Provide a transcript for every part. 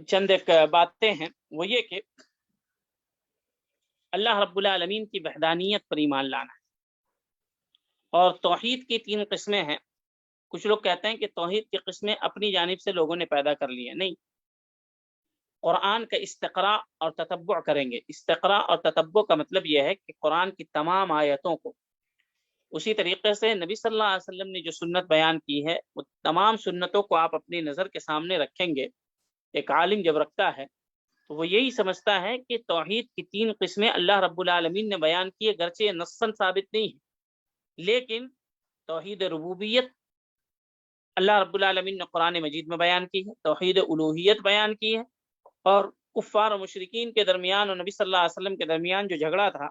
چند ایک باتیں ہیں، وہ یہ کہ اللہ رب العالمین کی وحدانیت پر ایمان لانا ہے۔ اور توحید کی 3 قسمیں ہیں۔ کچھ لوگ کہتے ہیں کہ توحید کی قسمیں اپنی جانب سے لوگوں نے پیدا کر لی ہیں، نہیں، قرآن کا استقراء اور تتبع کریں گے۔ استقراء اور تتبع کا مطلب یہ ہے کہ قرآن کی تمام آیتوں کو، اسی طریقے سے نبی صلی اللہ علیہ وسلم نے جو سنت بیان کی ہے، وہ تمام سنتوں کو آپ اپنی نظر کے سامنے رکھیں گے۔ ایک عالم جب رکھتا ہے تو وہ یہی سمجھتا ہے کہ توحید کی 3 قسمیں اللہ رب العالمین نے بیان کی ہے، گرچہ یہ نصاً ثابت نہیں ہے، لیکن توحید ربوبیت اللہ رب العالمین نے قرآن مجید میں بیان کی ہے، توحید الوہیت بیان کی ہے، اور کفار و مشرکین کے درمیان اور نبی صلی اللہ علیہ وسلم کے درمیان جو جھگڑا تھا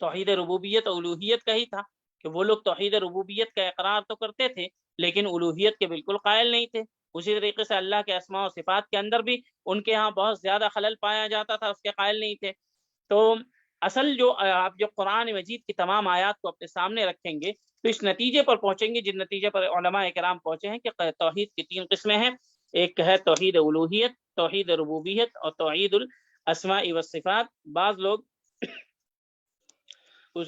توحید ربوبیت اور الوہیت کا ہی تھا، کہ وہ لوگ توحید ربوبیت کا اقرار تو کرتے تھے لیکن الوہیت کے بالکل قائل نہیں تھے۔ اسی طریقے سے اللہ کے اسماء و صفات کے اندر بھی ان کے ہاں بہت زیادہ خلل پایا جاتا تھا، اس کے قائل نہیں تھے۔ تو اصل جو آپ جو قرآن مجید کی تمام آیات کو اپنے سامنے رکھیں گے تو اس نتیجے پر پہنچیں گے، جن نتیجے پر علماء کرام پہنچے ہیں کہ توحید کی 3 قسمیں ہیں۔ ایک ہے توحید الوہیت، توحید ربوبیت اور توحید الاسماء والصفات۔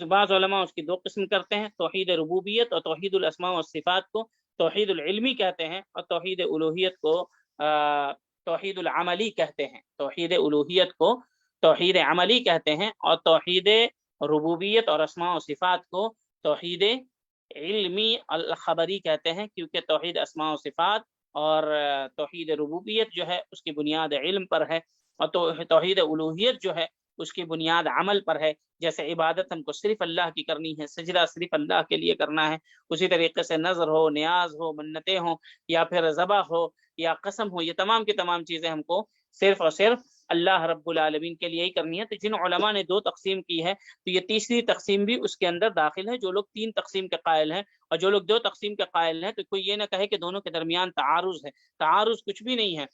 بعض علماء اس کی 2 قسم کرتے ہیں، توحید ربوبیت اور توحید الاسماء والصفات کو توحید العلمی کہتے ہیں، اور توحید الوہیت کو توحید العملی کہتے ہیں۔ توحید الوہیت کو توحید عملی کہتے ہیں، اور توحید ربوبیت اور اسماء و صفات کو توحید علمی الخبری کہتے ہیں، کیونکہ توحید اسماء و صفات اور توحید ربوبیت جو ہے اس کی بنیاد علم پر ہے، اور توحید الوہیت جو ہے اس کی بنیاد عمل پر ہے۔ جیسے عبادت ہم کو صرف اللہ کی کرنی ہے، سجدہ صرف اللہ کے لیے کرنا ہے، اسی طریقے سے نظر ہو، نیاز ہو، منتیں ہوں، یا پھر ذبح ہو یا قسم ہو، یہ تمام کی تمام چیزیں ہم کو صرف اور صرف اللہ رب العالمین کے لیے ہی کرنی ہے۔ تو جن علماء نے 2 تقسیم کی ہے تو یہ تیسری تقسیم بھی اس کے اندر داخل ہے۔ جو لوگ 3 تقسیم کے قائل ہیں اور جو لوگ 2 تقسیم کے قائل ہیں، تو کوئی یہ نہ کہے کہ دونوں کے درمیان تعارض ہے، تعارض کچھ بھی نہیں ہے۔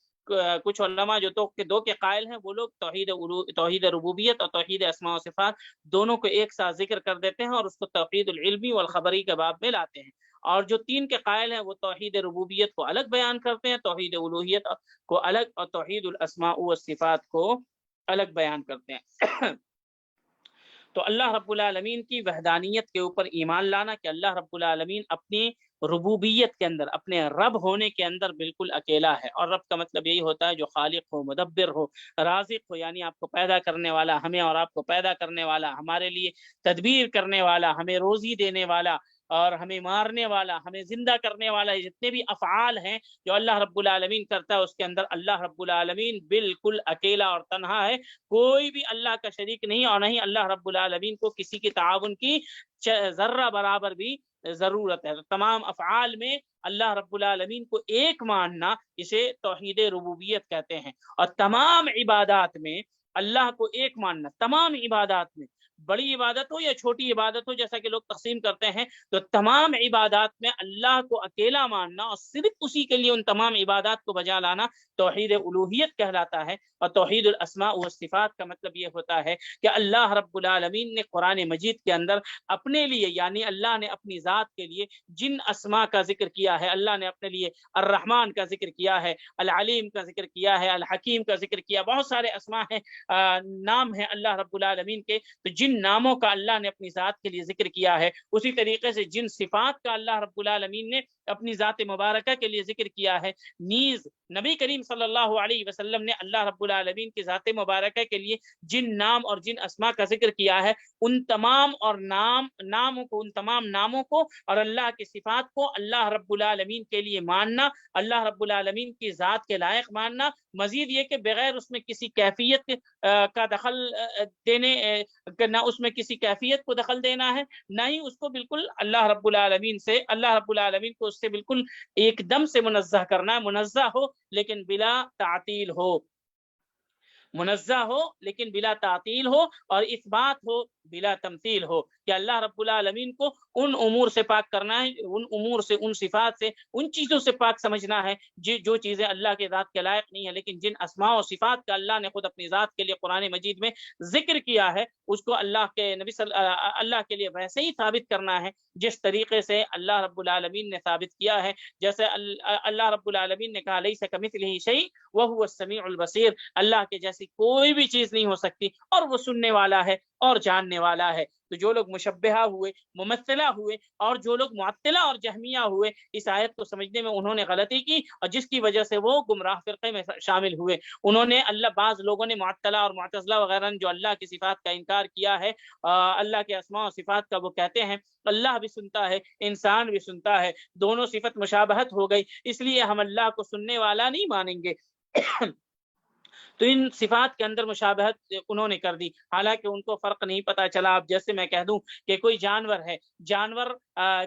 کچھ علماء جو 2 کے قائل ہیں وہ لوگ توحید ربوبیت اور توحید اسماء و صفات دونوں کو ایک ساتھ ذکر کر دیتے ہیں اور اس کو توحید العلمی والخبری کے باب میں لاتے ہیں، اور جو 3 کے قائل ہیں وہ توحید ربوبیت کو الگ بیان کرتے ہیں، توحید الوہیت کو الگ، اور توحید الاسماء والصفات کو الگ بیان کرتے ہیں۔ تو اللہ رب العالمین کی وحدانیت کے اوپر ایمان لانا کہ اللہ رب العالمین اپنی ربوبیت کے اندر، اپنے رب ہونے کے اندر بالکل اکیلا ہے، اور رب کا مطلب یہی ہوتا ہے جو خالق ہو، مدبر ہو، رازق ہو، یعنی آپ کو پیدا کرنے والا، ہمیں اور آپ کو پیدا کرنے والا، ہمارے لیے تدبیر کرنے والا، ہمیں روزی دینے والا اور ہمیں مارنے والا، ہمیں زندہ کرنے والا۔ یہ جتنے بھی افعال ہیں جو اللہ رب العالمین کرتا ہے اس کے اندر اللہ رب العالمین بالکل اکیلا اور تنہا ہے، کوئی بھی اللہ کا شریک نہیں، اور نہیں اللہ رب العالمین کو کسی کی تعاون کی ذرہ برابر بھی ضرورت ہے۔ تمام افعال میں اللہ رب العالمین کو ایک ماننا اسے توحید ربوبیت کہتے ہیں، اور تمام عبادات میں اللہ کو ایک ماننا، تمام عبادات میں، بڑی عبادت ہو یا چھوٹی عبادت ہو، جیسا کہ لوگ تقسیم کرتے ہیں، تو تمام عبادات میں اللہ کو اکیلا ماننا اور صرف اسی کے لیے ان تمام عبادات کو بجا لانا توحید الوہیت کہلاتا ہے۔ اور توحید الاسماء والصفات کا مطلب یہ ہوتا ہے کہ اللہ رب العالمین نے قرآن مجید کے اندر اپنے لیے، یعنی اللہ نے اپنی ذات کے لیے جن اسماء کا ذکر کیا ہے، اللہ نے اپنے لیے الرحمن کا ذکر کیا ہے، العلیم کا ذکر کیا ہے، الحکیم کا ذکر کیا، بہت سارے اسماء ہیں، نام ہیں اللہ رب العالمین کے۔ تو جن ناموں کا اللہ نے اپنی ذات کے لیے ذکر کیا ہے، اسی طریقے سے جن صفات کا اللہ رب العالمین نے اپنی ذات مبارکہ کے لیے ذکر کیا ہے، نیز نبی کریم صلی اللہ علیہ وسلم نے اللہ رب العالمین کی ذات مبارکہ کے لیے جن نام اور جن اسماء کا ذکر کیا ہے، ان تمام اور ناموں کو، ان تمام ناموں کو اور اللہ کی صفات کو اللہ رب العالمین کے لیے ماننا، اللہ رب العالمین کی ذات کے لائق ماننا، مزید یہ کہ بغیر اس میں کسی کیفیت کا دخل دینے، نہ اس میں کسی کیفیت کو دخل دینا ہے، نہ ہی اس کو بالکل اللہ رب العالمین کو اس سے بالکل ایک دم سے منزہ کرنا ہے، منزہ ہو لیکن بلا تعطیل ہو۔ منزہ ہو لیکن بلا تعطیل ہو، اور اثبات ہو بلا تمثیل ہو، کہ اللہ رب العالمین کو ان امور سے پاک کرنا ہے، ان امور سے، ان صفات سے، ان چیزوں سے پاک سمجھنا ہے جو چیزیں اللہ کے ذات کے لائق نہیں ہیں، لیکن جن اسماء و صفات کا اللہ نے خود اپنی ذات کے لیے قرآن مجید میں ذکر کیا ہے، اس کو اللہ کے نبی اللہ کے لیے ویسے ہی ثابت کرنا ہے جس طریقے سے اللہ رب العالمین نے ثابت کیا ہے. جیسے اللہ رب العالمین نے کہا لیس کمثلہ شیء وہو السمیع البصیر، اللہ کے جیسی کوئی بھی چیز نہیں ہو سکتی، اور وہ سننے والا ہے اور جاننے والا ہے. تو جو لوگ مشبہہ ہوئے، ممثلہ ہوئے، اور جو لوگ معطلہ اور جہمیہ ہوئے، اس آیت کو سمجھنے میں انہوں نے غلطی کی، اور جس کی وجہ سے وہ گمراہ فرقے میں شامل ہوئے. انہوں نے بعض لوگوں نے معطلہ اور معتزلہ وغیرہ نے جو اللہ کی صفات کا انکار کیا ہے، اللہ کے اسماء و صفات کا، وہ کہتے ہیں اللہ بھی سنتا ہے، انسان بھی سنتا ہے، دونوں صفت مشابہت ہو گئی، اس لیے ہم اللہ کو سننے والا نہیں مانیں گے. تو ان صفات کے اندر مشابہت انہوں نے کر دی، حالانکہ ان کو فرق نہیں پتا چلا. اب جیسے میں کہہ دوں کہ کوئی جانور ہے، جانور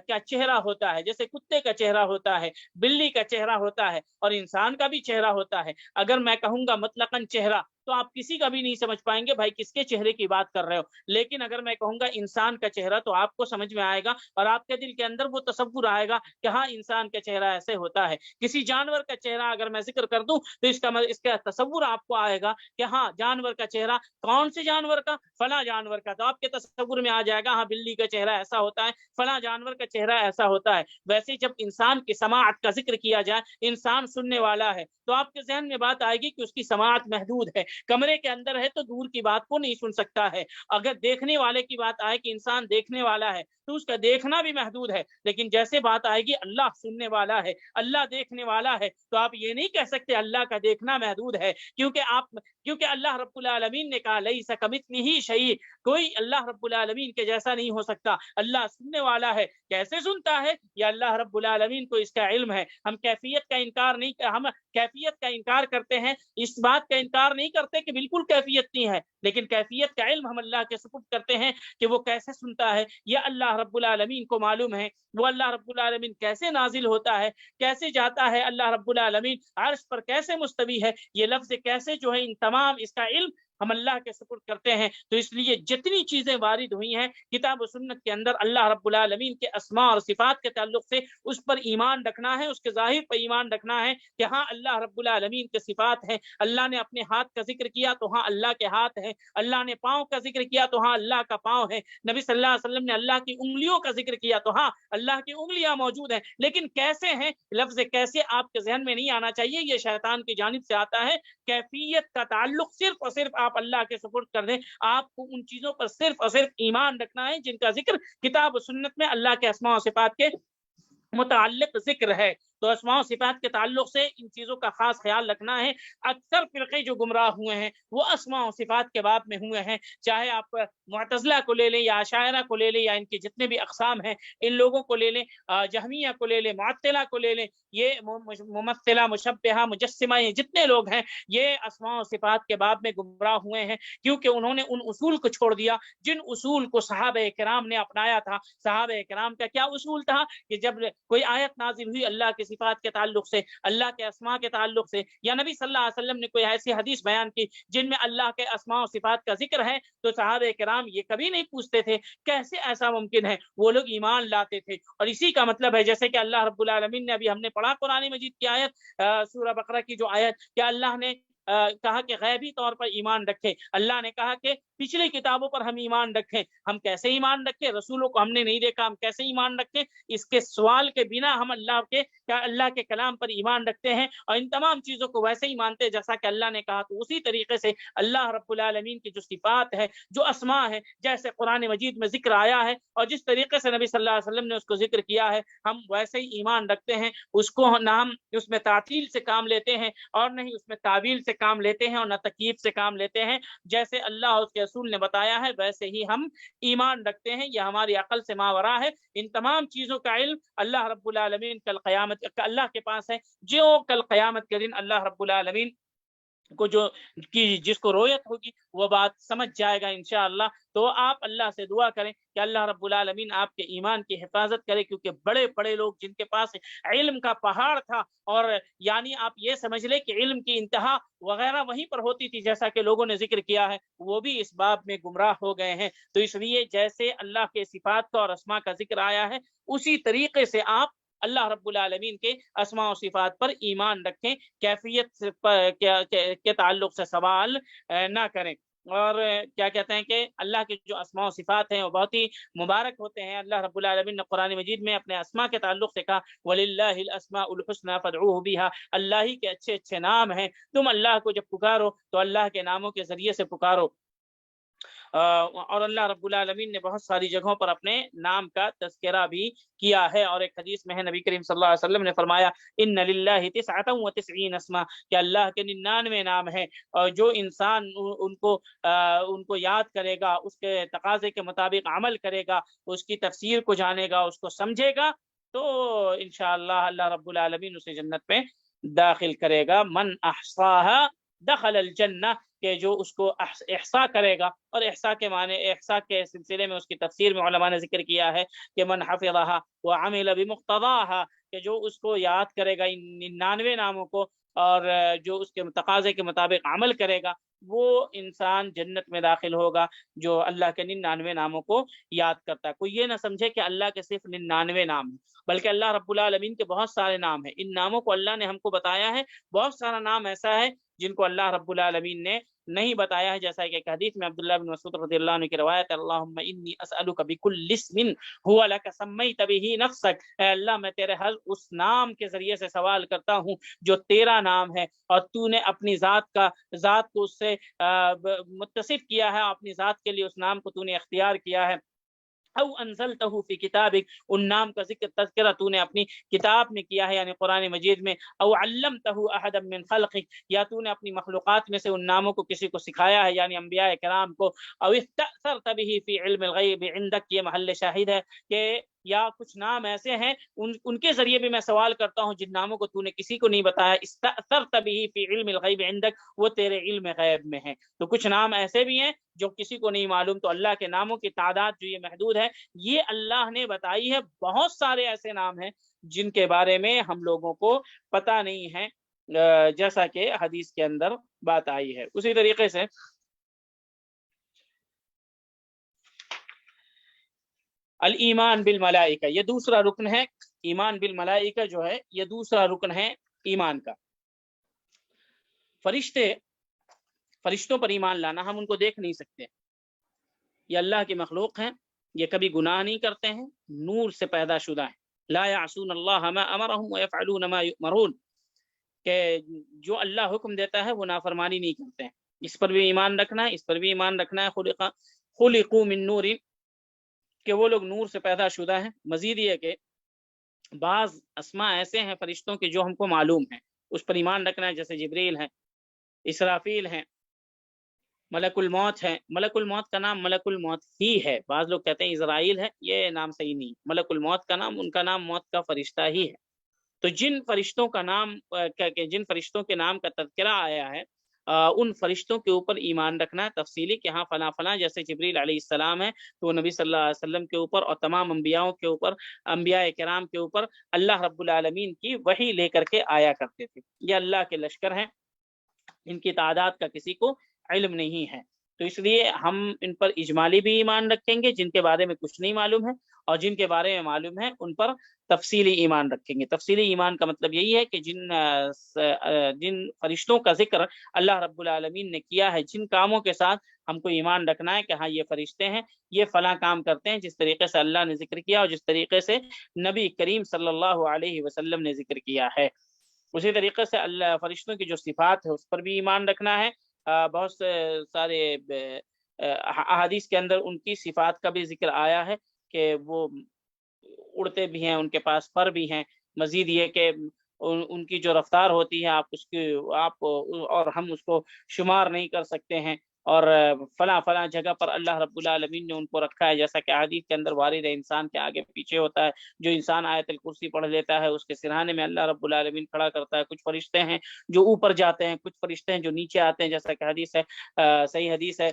کا چہرہ ہوتا ہے، جیسے کتے کا چہرہ ہوتا ہے، بلی کا چہرہ ہوتا ہے، اور انسان کا بھی چہرہ ہوتا ہے. اگر میں کہوں گا مطلقاً چہرہ، تو آپ کسی کا بھی نہیں سمجھ پائیں گے بھائی کس کے چہرے کی بات کر رہے ہو. لیکن اگر میں کہوں گا انسان کا چہرہ، تو آپ کو سمجھ میں آئے گا، اور آپ کے دل کے اندر وہ تصور آئے گا کہ ہاں انسان کا چہرہ ایسے ہوتا ہے. کسی جانور کا چہرہ اگر میں ذکر کر دوں، تو اس کا تصور آپ کو آئے گا کہ ہاں جانور کا چہرہ، کون سے جانور کا؟ فلاں جانور کا. تو آپ کے تصور میں آ جائے گا ہاں بلی کا چہرہ ایسا ہوتا ہے، فلاں جانور کا چہرہ ایسا ہوتا ہے. ویسے جب انسان کی سماعت کا ذکر کیا جائے، انسان سننے والا ہے، تو آپ کے ذہن میں بات آئے گی کہ اس کی سماعت محدود ہے، کمرے کے اندر ہے تو دور کی بات کو نہیں سن سکتا ہے. اگر دیکھنے والے کی بات آئے کہ انسان دیکھنے والا ہے، تو اس کا دیکھنا بھی محدود ہے. لیکن جیسے بات آئے گی اللہ سننے والا ہے، اللہ دیکھنے والا ہے، تو آپ یہ نہیں کہہ سکتے اللہ کا دیکھنا محدود ہے، کیونکہ اللہ رب العالمین نے کہا لیس کمثلہ شیء، کوئی اللہ رب العالمین کے جیسا نہیں ہو سکتا. اللہ سننے والا ہے، کیسے سنتا ہے؟ یا اللہ رب العالمین کو اس کا علم ہے. ہم کیفیت کا انکار کرتے ہیں، اس بات کا انکار نہیں کرتے کہ بالکل کیفیت نہیں ہے، لیکن کیفیت کا علم ہم اللہ کے سپرد کرتے ہیں کہ وہ کیسے سنتا ہے یہ اللہ رب العالمین کو معلوم ہے. وہ اللہ رب العالمین کیسے نازل ہوتا ہے، کیسے جاتا ہے، اللہ رب العالمین عرش پر کیسے مستوی ہے، یہ لفظ کیسے جو ہے، ان تمام اس کا علم ہم اللہ کے سپرد کرتے ہیں. تو اس لیے جتنی چیزیں وارد ہوئی ہیں کتاب و سنت کے اندر اللہ رب العالمین کے اسماء اور صفات کے تعلق سے، اس پر ایمان رکھنا ہے، اس کے ظاہر پر ایمان رکھنا ہے کہ ہاں اللہ رب العالمین کے صفات ہیں. اللہ نے اپنے ہاتھ کا ذکر کیا تو ہاں اللہ کے ہاتھ ہیں، اللہ نے پاؤں کا ذکر کیا تو ہاں اللہ کا پاؤں ہے، نبی صلی اللہ علیہ وسلم نے اللہ کی انگلیوں کا ذکر کیا تو ہاں اللہ کی انگلیاں موجود ہیں. لیکن کیسے ہیں، لفظ کیسے آپ کے ذہن میں نہیں آنا چاہیے، یہ شیطان کی جانب سے آتا ہے. کیفیت کا تعلق صرف اور صرف آپ اللہ کے سپرد کر دیں. آپ کو ان چیزوں پر صرف اور صرف ایمان رکھنا ہے جن کا ذکر کتاب و سنت میں اللہ کے اسماء و صفات کے متعلق ذکر ہے. تو اسماء و صفات کے تعلق سے ان چیزوں کا خاص خیال رکھنا ہے. اکثر فرقے جو گمراہ ہوئے ہیں وہ اسماء و صفات کے باب میں ہوئے ہیں، چاہے آپ معتزلہ کو لے لیں یا اشاعرہ کو لے لیں یا ان کے جتنے بھی اقسام ہیں ان لوگوں کو لے لیں، جہمیہ کو لے لیں، معطلہ کو لے لیں، یہ ممثلہ، مشبہہ، مجسمہ، یہ جتنے لوگ ہیں یہ اسماء و صفات کے باب میں گمراہ ہوئے ہیں، کیونکہ انہوں نے ان اصول کو چھوڑ دیا جن اصول کو صحابہ کرام نے اپنایا تھا. صحابہ کرام کا کیا اصول تھا کہ جب کوئی آیت نازل ہوئی اللہ کے صفات کے تعلق سے، اللہ کے اسماء کے تعلق سے، یا نبی صلی اللہ علیہ وسلم نے کوئی ایسی حدیث بیان کی جن میں اللہ کے اسماء و صفات کا ذکر ہے، تو صحابہ کرام یہ کبھی نہیں پوچھتے تھے کیسے ایسا ممکن ہے، وہ لوگ ایمان لاتے تھے. اور اسی کا مطلب ہے جیسے کہ اللہ رب العالمین نے، ابھی ہم نے پڑھا قرآن مجید کی آیت، سورہ بقرہ کی جو آیت، کہ اللہ نے کہا کہ غیبی طور پر ایمان رکھے. اللہ نے کہا کہ پچھلی کتابوں پر ہم ایمان رکھیں. ہم کیسے ایمان رکھیں؟ رسولوں کو ہم نے نہیں دیکھا، ہم کیسے ایمان رکھیں؟ اس کے سوال کے بنا ہم اللہ کے کلام پر ایمان رکھتے ہیں، اور ان تمام چیزوں کو ویسے ہی مانتے ہیں جیسا کہ اللہ نے کہا. تو اسی طریقے سے اللہ رب العالمین کی جو صفات ہے، جو اسماء ہے، جیسے قرآن مجید میں ذکر آیا ہے اور جس طریقے سے نبی صلی اللہ علیہ وسلم نے اس کو ذکر کیا ہے، ہم ویسے ہی ایمان رکھتے ہیں. اس کو نہ ہم اس میں تعطیل سے کام لیتے ہیں اور نہ ہی اس میں تعویل سے کام لیتے ہیں اور نہ تکییف سے کام لیتے ہیں. جیسے اللہ اور اس کے رسول نے بتایا ہے ویسے ہی ہم ایمان رکھتے ہیں. یہ ہماری عقل سے ماورا ہے. ان تمام چیزوں کا علم اللہ رب العالمین کل قیامت اللہ کے پاس ہے، جو کل قیامت کے دن اللہ رب العالمین کو جس کو رویت ہوگی وہ بات سمجھ جائے گا انشاءاللہ. تو آپ اللہ سے دعا کریں کہ اللہ رب العالمین آپ کے ایمان کی حفاظت کرے، کیونکہ بڑے بڑے لوگ جن کے پاس علم کا پہاڑ تھا، اور یعنی آپ یہ سمجھ لیں کہ علم کی انتہا وغیرہ وہیں پر ہوتی تھی جیسا کہ لوگوں نے ذکر کیا ہے، وہ بھی اس باب میں گمراہ ہو گئے ہیں. تو اس لیے جیسے اللہ کے صفات کا اور اسما کا ذکر آیا ہے، اسی طریقے سے آپ اللہ رب العالمین کے اسماء و صفات پر ایمان رکھیں، کیفیت کے تعلق سے سوال نہ کریں. اور کیا کہتے ہیں کہ اللہ کے جو اسماء و صفات ہیں وہ بہت ہی مبارک ہوتے ہیں. اللہ رب العالمین نے قرآن مجید میں اپنے اسماء کے تعلق سے کہا وَلِلَّهِ الْأَسْمَاءُ الْحُسْنَى فَادْعُوهُ بِهَا، اللہ ہی کے اچھے اچھے نام ہیں، تم اللہ کو جب پکارو تو اللہ کے ناموں کے ذریعے سے پکارو. اور اللہ رب العالمین نے بہت ساری جگہوں پر اپنے نام کا تذکرہ بھی کیا ہے. اور ایک حدیث میں ہے نبی کریم صلی اللہ علیہ وسلم نے فرمایا ان للہ 99 اسما، کہ اللہ کے 99 نام ہیں، اور جو انسان ان کو یاد کرے گا، اس کے تقاضے کے مطابق عمل کرے گا، اس کی تفسیر کو جانے گا، اس کو سمجھے گا، تو انشاءاللہ اللہ رب العالمین اسے جنت میں داخل کرے گا. من احصاها دخل الجنہ، کہ جو اس کو احصا کرے گا. اور احصا کے معنی، احصا کے سلسلے میں اس کی تفسیر میں علماء نے ذکر کیا ہے کہ من حفظها وعمل بمقتضاها، کہ جو اس کو یاد کرے گا ان 99 ناموں کو، اور جو اس کے تقاضے کے مطابق عمل کرے گا، وہ انسان جنت میں داخل ہوگا جو اللہ کے 99 ناموں کو یاد کرتا ہے. کوئی یہ نہ سمجھے کہ اللہ کے صرف 99 نام ہیں، بلکہ اللہ رب العالمین کے بہت سارے نام ہیں. ان ناموں کو اللہ نے ہم کو بتایا ہے. بہت سارا نام ایسا ہے جن کو اللہ رب العالمین نے نہیں بتایا ہے، جیسا کہ ایک حدیث میں عبداللہ بن مسعود رضی اللہ عنہ کی روایت ہے اللہم انی اسألک بکل اسم ہوا لک سمیت بہ نفسک، اے اللہ میں تیرے ہر اس نام کے ذریعے سے سوال کرتا ہوں جو تیرا نام ہے، اور تو نے اپنی ذات کو اس سے متصف کیا ہے، اپنی ذات کے لیے اس نام کو تو نے اختیار کیا ہے. او انزلتہ فی کتابک، ان نام کا ذکر تذکرہ تو نے اپنی کتاب میں کیا ہے یعنی قرآن مجید میں. او علمتہ احدا من خلقک، یا تو نے اپنی مخلوقات میں سے ان ناموں کو کسی کو سکھایا ہے یعنی انبیاء کرام کو. او استأثرت به فی علم الغیب عندک، یہ محل شاہد ہے کہ یا کچھ نام ایسے ہیں ان کے ذریعے بھی میں سوال کرتا ہوں جن ناموں کو تو نے کسی کو نہیں بتایا. استأثرت به فی علم الغیب عندک، وہ تیرے علم غیب میں ہیں. تو کچھ نام ایسے بھی ہیں جو کسی کو نہیں معلوم. تو اللہ کے ناموں کی تعداد جو یہ محدود ہے یہ اللہ نے بتائی ہے. بہت سارے ایسے نام ہیں جن کے بارے میں ہم لوگوں کو پتہ نہیں ہے، جیسا کہ حدیث کے اندر بات آئی ہے. اسی طریقے سے الایمان بالملائکہ، یہ دوسرا رکن ہے. ایمان بالملائکہ جو ہے یہ دوسرا رکن ہے ایمان کا. فرشتوں پر ایمان لانا، ہم ان کو دیکھ نہیں سکتے، یہ اللہ کی مخلوق ہیں، یہ کبھی گناہ نہیں کرتے ہیں، نور سے پیدا شدہ ہیں. لا یعصون اللہ ما امرهم ویفعلون ما یؤمرون، کہ جو اللہ حکم دیتا ہے وہ نافرمانی نہیں کرتے ہیں. اس پر بھی ایمان رکھنا ہے، اس پر بھی ایمان رکھنا ہے. خلقوا من نور، کہ وہ لوگ نور سے پیدا شدہ ہیں. مزید یہ کہ بعض اسماء ایسے ہیں فرشتوں کے جو ہم کو معلوم ہیں، اس پر ایمان رکھنا ہے. جیسے جبریل ہیں، اسرافیل ہیں، ملک الموت ہے. ملک الموت کا نام ملک الموت ہی ہے. بعض لوگ کہتے ہیں اسرائیل ہے، یہ نام صحیح نہیں. ملک الموت کا نام، ان کا نام موت کا فرشتہ ہی ہے. تو جن فرشتوں کے نام کا تذکرہ آیا ہے ان فرشتوں کے اوپر ایمان رکھنا ہے تفصیلی، کہ ہاں فلاں فلاں جیسے جبریل علیہ السلام ہے تو نبی صلی اللہ علیہ وسلم کے اوپر اور تمام انبیاءوں کے اوپر، انبیاء کرام کے اوپر اللہ رب العالمین کی وحی لے کر کے آیا کرتے تھے. یہ اللہ کے لشکر ہیں، ان کی تعداد کا کسی کو علم نہیں ہے. تو اس لیے ہم ان پر اجمالی بھی ایمان رکھیں گے جن کے بارے میں کچھ نہیں معلوم ہے، اور جن کے بارے میں معلوم ہے ان پر تفصیلی ایمان رکھیں گے. تفصیلی ایمان کا مطلب یہی ہے کہ جن فرشتوں کا ذکر اللہ رب العالمین نے کیا ہے، جن کاموں کے ساتھ ہم کو ایمان رکھنا ہے کہ ہاں یہ فرشتے ہیں، یہ فلاں کام کرتے ہیں، جس طریقے سے اللہ نے ذکر کیا اور جس طریقے سے نبی کریم صلی اللہ علیہ وسلم نے ذکر کیا ہے. اسی طریقے سے اللہ فرشتوں کی جو صفات ہے اس پر بھی ایمان رکھنا ہے. بہت سارے احادیث کے اندر ان کی صفات کا بھی ذکر آیا ہے کہ وہ اڑتے بھی ہیں، ان کے پاس پر بھی ہیں. مزید یہ کہ ان کی جو رفتار ہوتی ہے آپ اور ہم اس کو شمار نہیں کر سکتے ہیں. اور فلاں فلاں جگہ پر اللہ رب العالمین نے ان کو رکھا ہے، جیسا کہ حدیث کے اندر وارد ہے انسان کے آگے پیچھے ہوتا ہے، جو انسان آیت الکرسی پڑھ لیتا ہے اس کے سرہانے میں اللہ رب العالمین کھڑا کرتا ہے، کچھ فرشتے ہیں جو اوپر جاتے ہیں، کچھ فرشتے ہیں جو نیچے آتے ہیں، جیسا کہ حدیث ہے صحیح حدیث ہے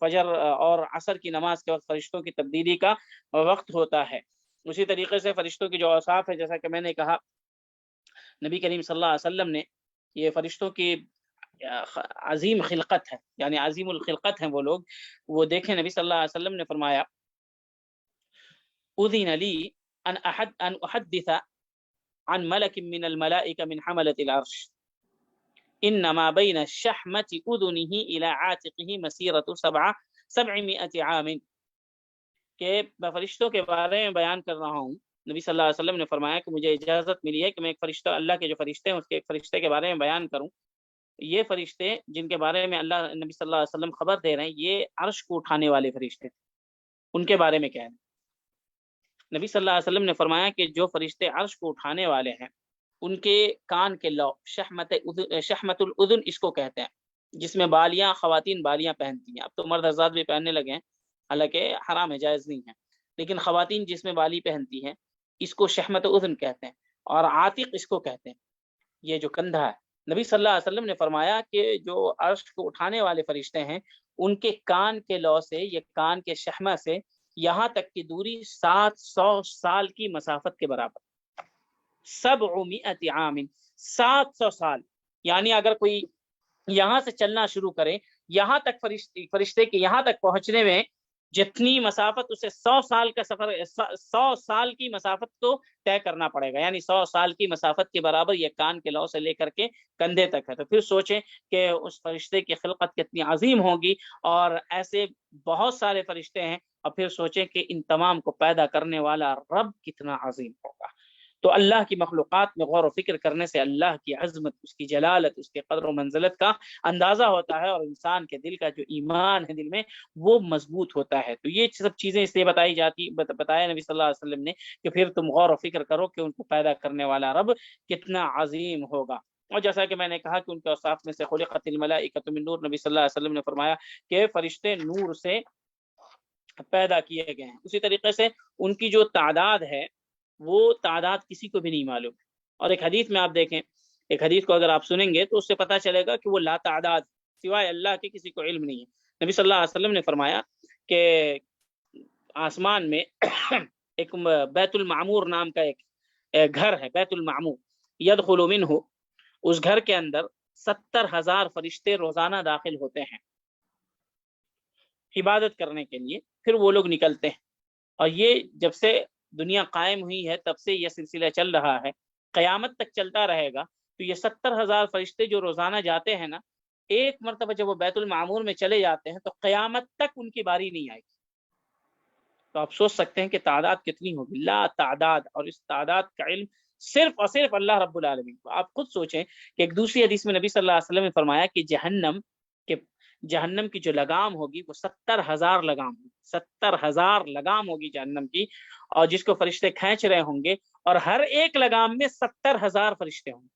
فجر اور عصر کی نماز کے وقت فرشتوں کی تبدیلی کا وقت ہوتا ہے۔ اسی طریقے سے فرشتوں کی جو اوصاف ہے، جیسا کہ میں نے کہا نبی کریم صلی اللہ علیہ وسلم نے یہ فرشتوں کی عظیم خلقت ہے، یعنی عظیم الخلقت ہیں وہ لوگ، وہ دیکھیں نبی صلی اللہ علیہ وسلم نے فرمایا اذن لی ان احدث عن ملک من الملائکہ من حملۃ العرش انما بین الشحمۃ اذنہ الی عاتقہ مسیرۃ 700 عام، کہ میں فرشتوں کے بارے میں بیان کر رہا ہوں۔ نبی صلی اللہ علیہ وسلم نے فرمایا کہ مجھے اجازت ملی ہے کہ میں ایک فرشتہ، اللہ کے جو فرشتے ہیں اس کے ایک فرشتے کے بارے میں بیان کروں۔ یہ فرشتے جن کے بارے میں اللہ نبی صلی اللہ علیہ وسلم خبر دے رہے ہیں، یہ عرش کو اٹھانے والے فرشتے تھے، ان کے بارے میں کیا ہے؟ نبی صلی اللہ علیہ وسلم نے فرمایا کہ جو فرشتے عرش کو اٹھانے والے ہیں ان کے کان کے لو شحمت الاذن اس کو کہتے ہیں، جس میں بالیاں، خواتین بالیاں پہنتی ہیں، اب تو مرد حضرات بھی پہننے لگے ہیں، حالانکہ حرام ہے، جائز نہیں ہے، لیکن خواتین جس میں بالی پہنتی ہیں اس کو شحمت اذن کہتے ہیں، اور عاتق اس کو کہتے ہیں، یہ جو کندھا ہے۔ نبی صلی اللہ علیہ وسلم نے فرمایا کہ جو عرش کو اٹھانے والے فرشتے ہیں ان کے کان کے لو سے، یہ کان کے شحمہ سے یہاں تک کی دوری 700 سال کی مسافت کے برابر، 700 عام، 700 سال، یعنی اگر کوئی یہاں سے چلنا شروع کرے، یہاں تک فرشتے کے یہاں تک پہنچنے میں جتنی مسافت، اسے 100 سال کا سفر، 100 سال کی مسافت کو طے کرنا پڑے گا، یعنی 100 سال کی مسافت کے برابر یہ کان کے لو سے لے کر کے کندھے تک ہے۔ تو پھر سوچیں کہ اس فرشتے کی خلقت کتنی عظیم ہوگی، اور ایسے بہت سارے فرشتے ہیں، اور پھر سوچیں کہ ان تمام کو پیدا کرنے والا رب کتنا عظیم ہوگا۔ تو اللہ کی مخلوقات میں غور و فکر کرنے سے اللہ کی عظمت، اس کی جلالت، اس کے قدر و منزلت کا اندازہ ہوتا ہے، اور انسان کے دل کا جو ایمان ہے دل میں وہ مضبوط ہوتا ہے۔ تو یہ سب چیزیں اس لیے بتایا نبی صلی اللہ علیہ وسلم نے کہ پھر تم غور و فکر کرو کہ ان کو پیدا کرنے والا رب کتنا عظیم ہوگا۔ اور جیسا کہ میں نے کہا کہ ان کے اوصاف میں سے خلقت الملائکۃ من نور، نبی صلی اللہ علیہ وسلم نے فرمایا کہ فرشتے نور سے پیدا کیے گئے ہیں۔ اسی طریقے سے ان کی جو تعداد ہے وہ تعداد کسی کو بھی نہیں معلوم، اور ایک حدیث میں آپ دیکھیں، ایک حدیث کو اگر آپ سنیں گے تو اس سے پتہ چلے گا کہ وہ لا تعداد، سوائے اللہ کے کسی کو علم نہیں ہے۔ نبی صلی اللہ علیہ وسلم نے فرمایا کہ آسمان میں ایک بیت المعمور نام کا ایک گھر ہے، بیت المعمور، یدخل منہ، اس گھر کے اندر 70,000 فرشتے روزانہ داخل ہوتے ہیں عبادت کرنے کے لیے، پھر وہ لوگ نکلتے ہیں۔ اور یہ جب سے دنیا قائم ہوئی ہے تب سے یہ سلسلہ چل رہا ہے، قیامت تک چلتا رہے گا۔ تو یہ 70,000 فرشتے جو روزانہ جاتے ہیں نا، ایک مرتبہ جب وہ بیت المعمور میں چلے جاتے ہیں تو قیامت تک ان کی باری نہیں آئے گی۔ تو آپ سوچ سکتے ہیں کہ تعداد کتنی ہوگی، لا تعداد، اور اس تعداد کا علم صرف اور صرف اللہ رب العالمین کو۔ آپ خود سوچیں کہ ایک دوسری حدیث میں نبی صلی اللہ علیہ وسلم نے فرمایا کہ جہنم کی جو لگام ہوگی وہ 70,000 لگام ہوگی، 70,000 لگام ہوگی جہنم کی، اور جس کو فرشتے کھینچ رہے ہوں گے، اور ہر ایک لگام میں 70,000 فرشتے ہوں گے،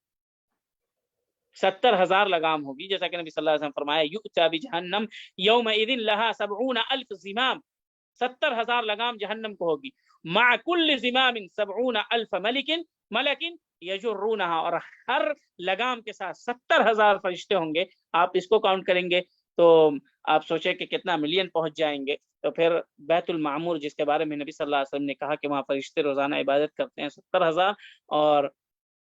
70,000 لگام ہوگی، جیسا کہ نبی صلی اللہ علیہ وسلم فرمایا یؤتی بجہنم یومئذ لہا 70,000 زمام، 70,000 لگام جہنم کو ہوگی، مع کل زمام 70,000 ملک یجرونہا، اور ہر لگام کے ساتھ 70,000 فرشتے ہوں گے۔ آپ اس کو کاؤنٹ کریں گے تو آپ سوچیں کہ کتنا ملین پہنچ جائیں گے۔ تو پھر بیت المعمور جس کے بارے میں نبی صلی اللہ علیہ وسلم نے کہا کہ وہاں فرشتے روزانہ عبادت کرتے ہیں 70,000، اور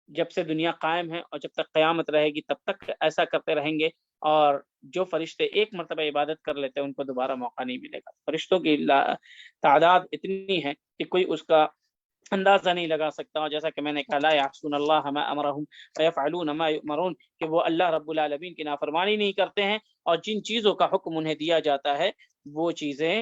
جب سے دنیا قائم ہے اور جب تک قیامت رہے گی تب تک ایسا کرتے رہیں گے، اور جو فرشتے ایک مرتبہ عبادت کر لیتے ہیں ان کو دوبارہ موقع نہیں ملے گا۔ فرشتوں کی تعداد اتنی ہے کہ کوئی اس کا اندازہ نہیں لگا سکتا، اور جیسا کہ میں نے کہا لا یعصون اللہ ما امرهم ويفعلون ما یؤمرون، کہ وہ اللہ رب العالمین کی نافرمانی نہیں کرتے ہیں، اور جن چیزوں کا حکم انہیں دیا جاتا ہے وہ چیزیں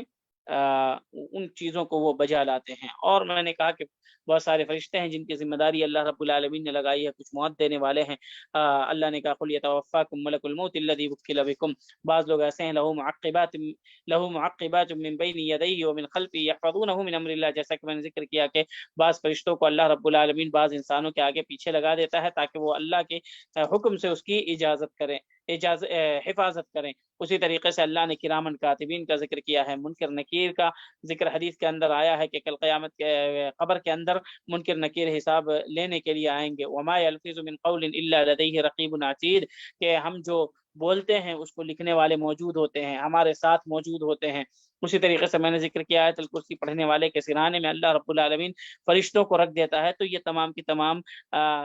ان چیزوں کو وہ بجا لاتے ہیں۔ اور میں نے کہا کہ بہت سارے فرشتے ہیں جن کی ذمہ داری اللہ رب العالمین نے لگائی ہے، کچھ موت دینے والے ہیں۔ اللہ نے کہا قل یتوفاکم ملک الموت الذی وکل بکم، بعض لوگ ایسے ہیں لہ معقبات من بین یدیہ ومن خلفہ یحفظونہ من امر اللہ، جیسا کہ میں نے ذکر کیا کہ بعض فرشتوں کو اللہ رب العالمین بعض انسانوں کے آگے پیچھے لگا دیتا ہے تاکہ وہ اللہ کے حکم سے اس کی اجازت کریں۔ حفاظت کریں۔ اسی طریقے سے اللہ نے کرامن کاتبین کا ذکر کیا ہے، منکر نکیر کا ذکر حدیث کے اندر آیا ہے کہ کل قیامت کے قبر کے اندر منکر نکیر حساب لینے کے لیے آئیں گے۔ وما یلفظ من قول الا لدیہ رقیب عتید، کہ ہم جو بولتے ہیں اس کو لکھنے والے موجود ہوتے ہیں، ہمارے ساتھ موجود ہوتے ہیں۔ اسی طریقے سے میں نے ذکر کیا آیت الکرسی پڑھنے والے کے سرانے میں اللہ رب العالمین فرشتوں کو رکھ دیتا ہے، تو یہ تمام کی تمام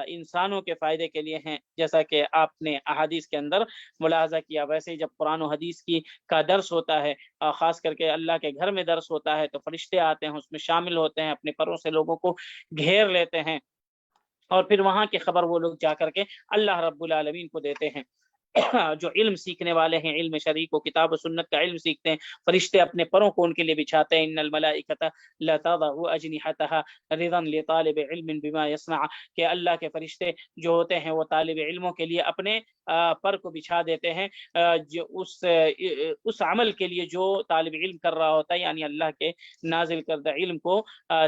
انسانوں کے فائدے کے لیے ہیں، جیسا کہ آپ نے احادیث کے اندر ملاحظہ کیا۔ ویسے ہی جب قرآن و حدیث کا درس ہوتا ہے، خاص کر کے اللہ کے گھر میں درس ہوتا ہے، تو فرشتے آتے ہیں، اس میں شامل ہوتے ہیں، اپنے پروں سے لوگوں کو گھیر لیتے ہیں، اور پھر وہاں کی خبر وہ لوگ جا کر کے اللہ رب العالمین کو دیتے ہیں۔ جو علم سیکھنے والے ہیں، علم شرعی کو، کتاب و سنت کا علم سیکھتے ہیں، فرشتے اپنے پروں کو ان کے لیے بچھاتے ہیں۔ ان الملائکۃ لتضع اجنحتها رضا لطالب علم بما يصنع، کہ اللہ کے فرشتے جو ہوتے ہیں وہ طالب علموں کے لیے اپنے پر کو بچھا دیتے ہیں، جو اس عمل کے لیے جو طالب علم کر رہا ہوتا ہے، یعنی اللہ کے نازل کردہ علم کو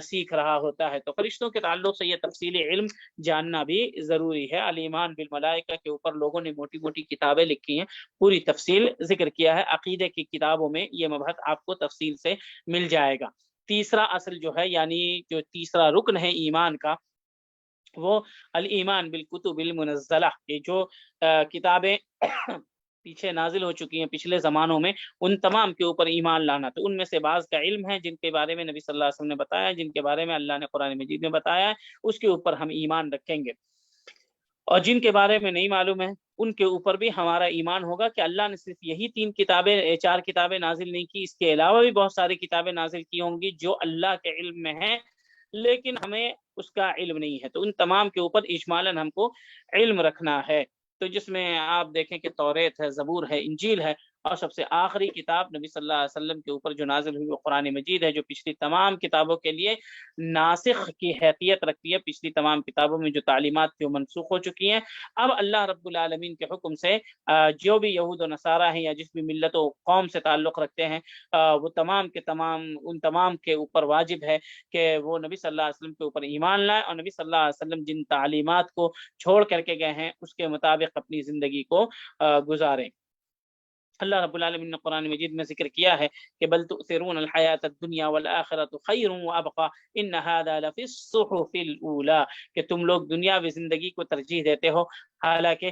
سیکھ رہا ہوتا ہے۔ تو فرشتوں کے تعلق سے یہ تفصیلی علم جاننا بھی ضروری ہے۔ الایمان بالملائکہ کے اوپر لوگوں نے موٹی موٹی کتابیں لکھی ہیں، پوری تفصیل ذکر کیا ہے، عقیدے کی کتابوں میں یہ مبحث آپ کو تفصیل سے مل جائے گا۔ تیسرا اصل جو ہے، یعنی جو تیسرا رکن ہے ایمان کا، وہ الایمان بالکتب المنزلہ، یہ جو کتابیں پیچھے نازل ہو چکی ہیں پچھلے زمانوں میں، ان تمام کے اوپر ایمان لانا۔ تو ان میں سے بعض کا علم ہے جن کے بارے میں نبی صلی اللہ علیہ وسلم نے بتایا، جن کے بارے میں اللہ نے قرآن مجید میں بتایا ہے، اس کے اوپر ہم ایمان رکھیں گے، اور جن کے بارے میں نہیں معلوم ہے ان کے اوپر بھی ہمارا ایمان ہوگا کہ اللہ نے صرف یہی 4 کتابیں نازل نہیں کی، اس کے علاوہ بھی بہت ساری کتابیں نازل کی ہوں گی جو اللہ کے علم میں ہیں، لیکن ہمیں اس کا علم نہیں ہے۔ تو ان تمام کے اوپر اجمالاً ہم کو علم رکھنا ہے۔ تو جس میں آپ دیکھیں کہ توریت ہے، زبور ہے، انجیل ہے، اور سب سے آخری کتاب نبی صلی اللہ علیہ وسلم کے اوپر جو نازل ہوئی وہ قرآن مجید ہے، جو پچھلی تمام کتابوں کے لیے ناسخ کی حیثیت رکھتی ہے۔ پچھلی تمام کتابوں میں جو تعلیمات تھی وہ منسوخ ہو چکی ہیں۔ اب اللہ رب العالمین کے حکم سے جو بھی یہود و نصارہ ہیں یا جس بھی ملت و قوم سے تعلق رکھتے ہیں، وہ تمام کے تمام ان تمام کے اوپر واجب ہے کہ وہ نبی صلی اللہ علیہ وسلم کے اوپر ایمان لائیں، اور نبی صلی اللہ علیہ وسلم جن تعلیمات کو چھوڑ کر کے گئے ہیں اس کے مطابق اپنی زندگی کو گزاریں۔ اللہ رب العالمین نے قرآن مجید میں ذکر کیا ہے کہ بل تؤثرون الحیات الدنیا والآخرۃ خیر وابقى ان هذا لفی الصحف الاولی، کہ تم لوگ دنیاوی زندگی کو ترجیح دیتے ہو، حالانکہ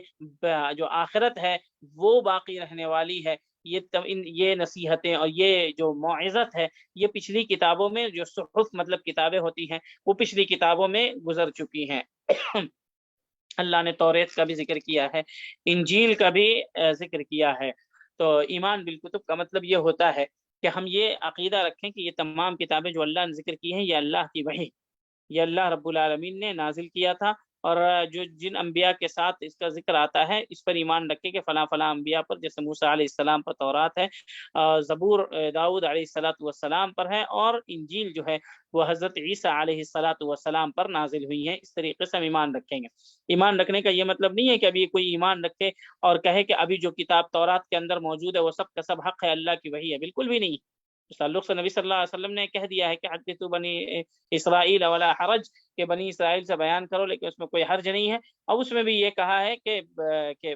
جو آخرت ہے وہ باقی رہنے والی ہے۔ یہ نصیحتیں اور یہ جو موعظت ہے یہ پچھلی کتابوں میں، جو صحف مطلب کتابیں ہوتی ہیں، وہ پچھلی کتابوں میں گزر چکی ہیں۔ اللہ نے توریت کا بھی ذکر کیا ہے، انجیل کا بھی ذکر کیا ہے۔ تو ایمان بالکتب کا مطلب یہ ہوتا ہے کہ ہم یہ عقیدہ رکھیں کہ یہ تمام کتابیں جو اللہ نے ذکر کی ہیں یہ اللہ کی وحی، یہ اللہ رب العالمین نے نازل کیا تھا، اور جو جن انبیاء کے ساتھ اس کا ذکر آتا ہے اس پر ایمان رکھے کہ فلاں فلاں انبیاء پر، جیسے موسیٰ علیہ السلام پر تورات ہے، زبور داؤد علیہ السلام پر ہے، اور انجیل جو ہے وہ حضرت عیسیٰ علیہ السلام پر نازل ہوئی ہیں۔ اس طریقے سے ہم ایمان رکھیں گے۔ ایمان رکھنے کا یہ مطلب نہیں ہے کہ ابھی کوئی ایمان رکھے اور کہے کہ ابھی جو کتاب تورات کے اندر موجود ہے وہ سب کا سب حق ہے، اللہ کی وحی ہے، بالکل بھی نہیں۔ اس تعلق سے نبی صلی اللہ علیہ وسلم نے کہہ دیا ہے کہ حدثوا بنی اسرائیل ولا حرج، کہ بنی اسرائیل سے بیان کرو لیکن اس میں کوئی حرج نہیں ہے۔ اور اس میں بھی یہ کہا ہے کہ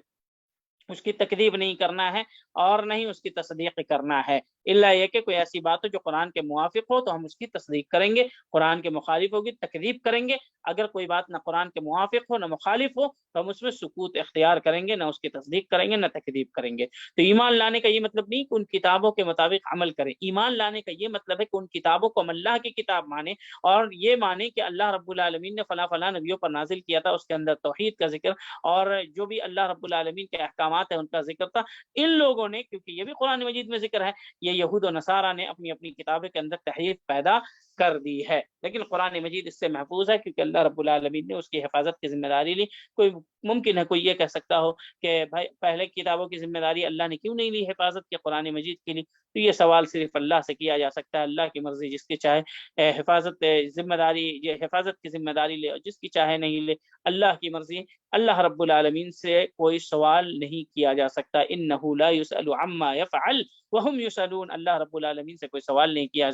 اس کی تکذیب نہیں کرنا ہے اور نہیں اس کی تصدیق کرنا ہے، الا یہ کہ کوئی ایسی بات ہو جو قرآن کے موافق ہو تو ہم اس کی تصدیق کریں گے، قرآن کے مخالف ہوگی تکذیب کریں گے۔ اگر کوئی بات نہ قرآن کے موافق ہو نہ مخالف ہو تو ہم اس میں سکوت اختیار کریں گے، نہ اس کی تصدیق کریں گے نہ تکذیب کریں گے۔ تو ایمان لانے کا یہ مطلب نہیں کہ ان کتابوں کے مطابق عمل کریں، ایمان لانے کا یہ مطلب ہے کہ ان کتابوں کو ہم اللہ کی کتاب مانیں، اور یہ مانیں کہ اللہ رب العالمین نے فلاں فلاں نبیوں پر نازل کیا تھا، اس کے اندر توحید کا ذکر اور جو بھی اللہ رب العالمین کے احکامات ہیں ان کا ذکر تھا۔ ان لوگوں نے، کیونکہ یہ بھی قرآن مجید میں ذکر ہے، یہ یہود و نصارہ نے اپنی اپنی کتابوں کے اندر تحریف پیدا کر دی ہے، لیکن قرآن مجید اس سے محفوظ ہے کیونکہ اللہ رب العالمین نے اس کی حفاظت کی ذمہ داری لی۔ کوئی ممکن ہے کوئی یہ کہہ سکتا ہو کہ بھائی پہلے کتابوں کی ذمہ داری اللہ نے کیوں نہیں لی حفاظت کی قرآن مجید کے لیے؟ تو یہ سوال صرف اللہ سے کیا جا سکتا ہے، اللہ کی مرضی، جس کی چاہے حفاظت ذمہ داری، یہ حفاظت کی ذمہ داری لے اور جس کی چاہے نہیں لے، اللہ کی مرضی۔ اللہ رب العالمین سے کوئی سوال نہیں کیا جا سکتا، انہ لا یسأل عما یفعل وہم یسألون، اللہ رب العالمین سے کوئی سوال نہیں کیا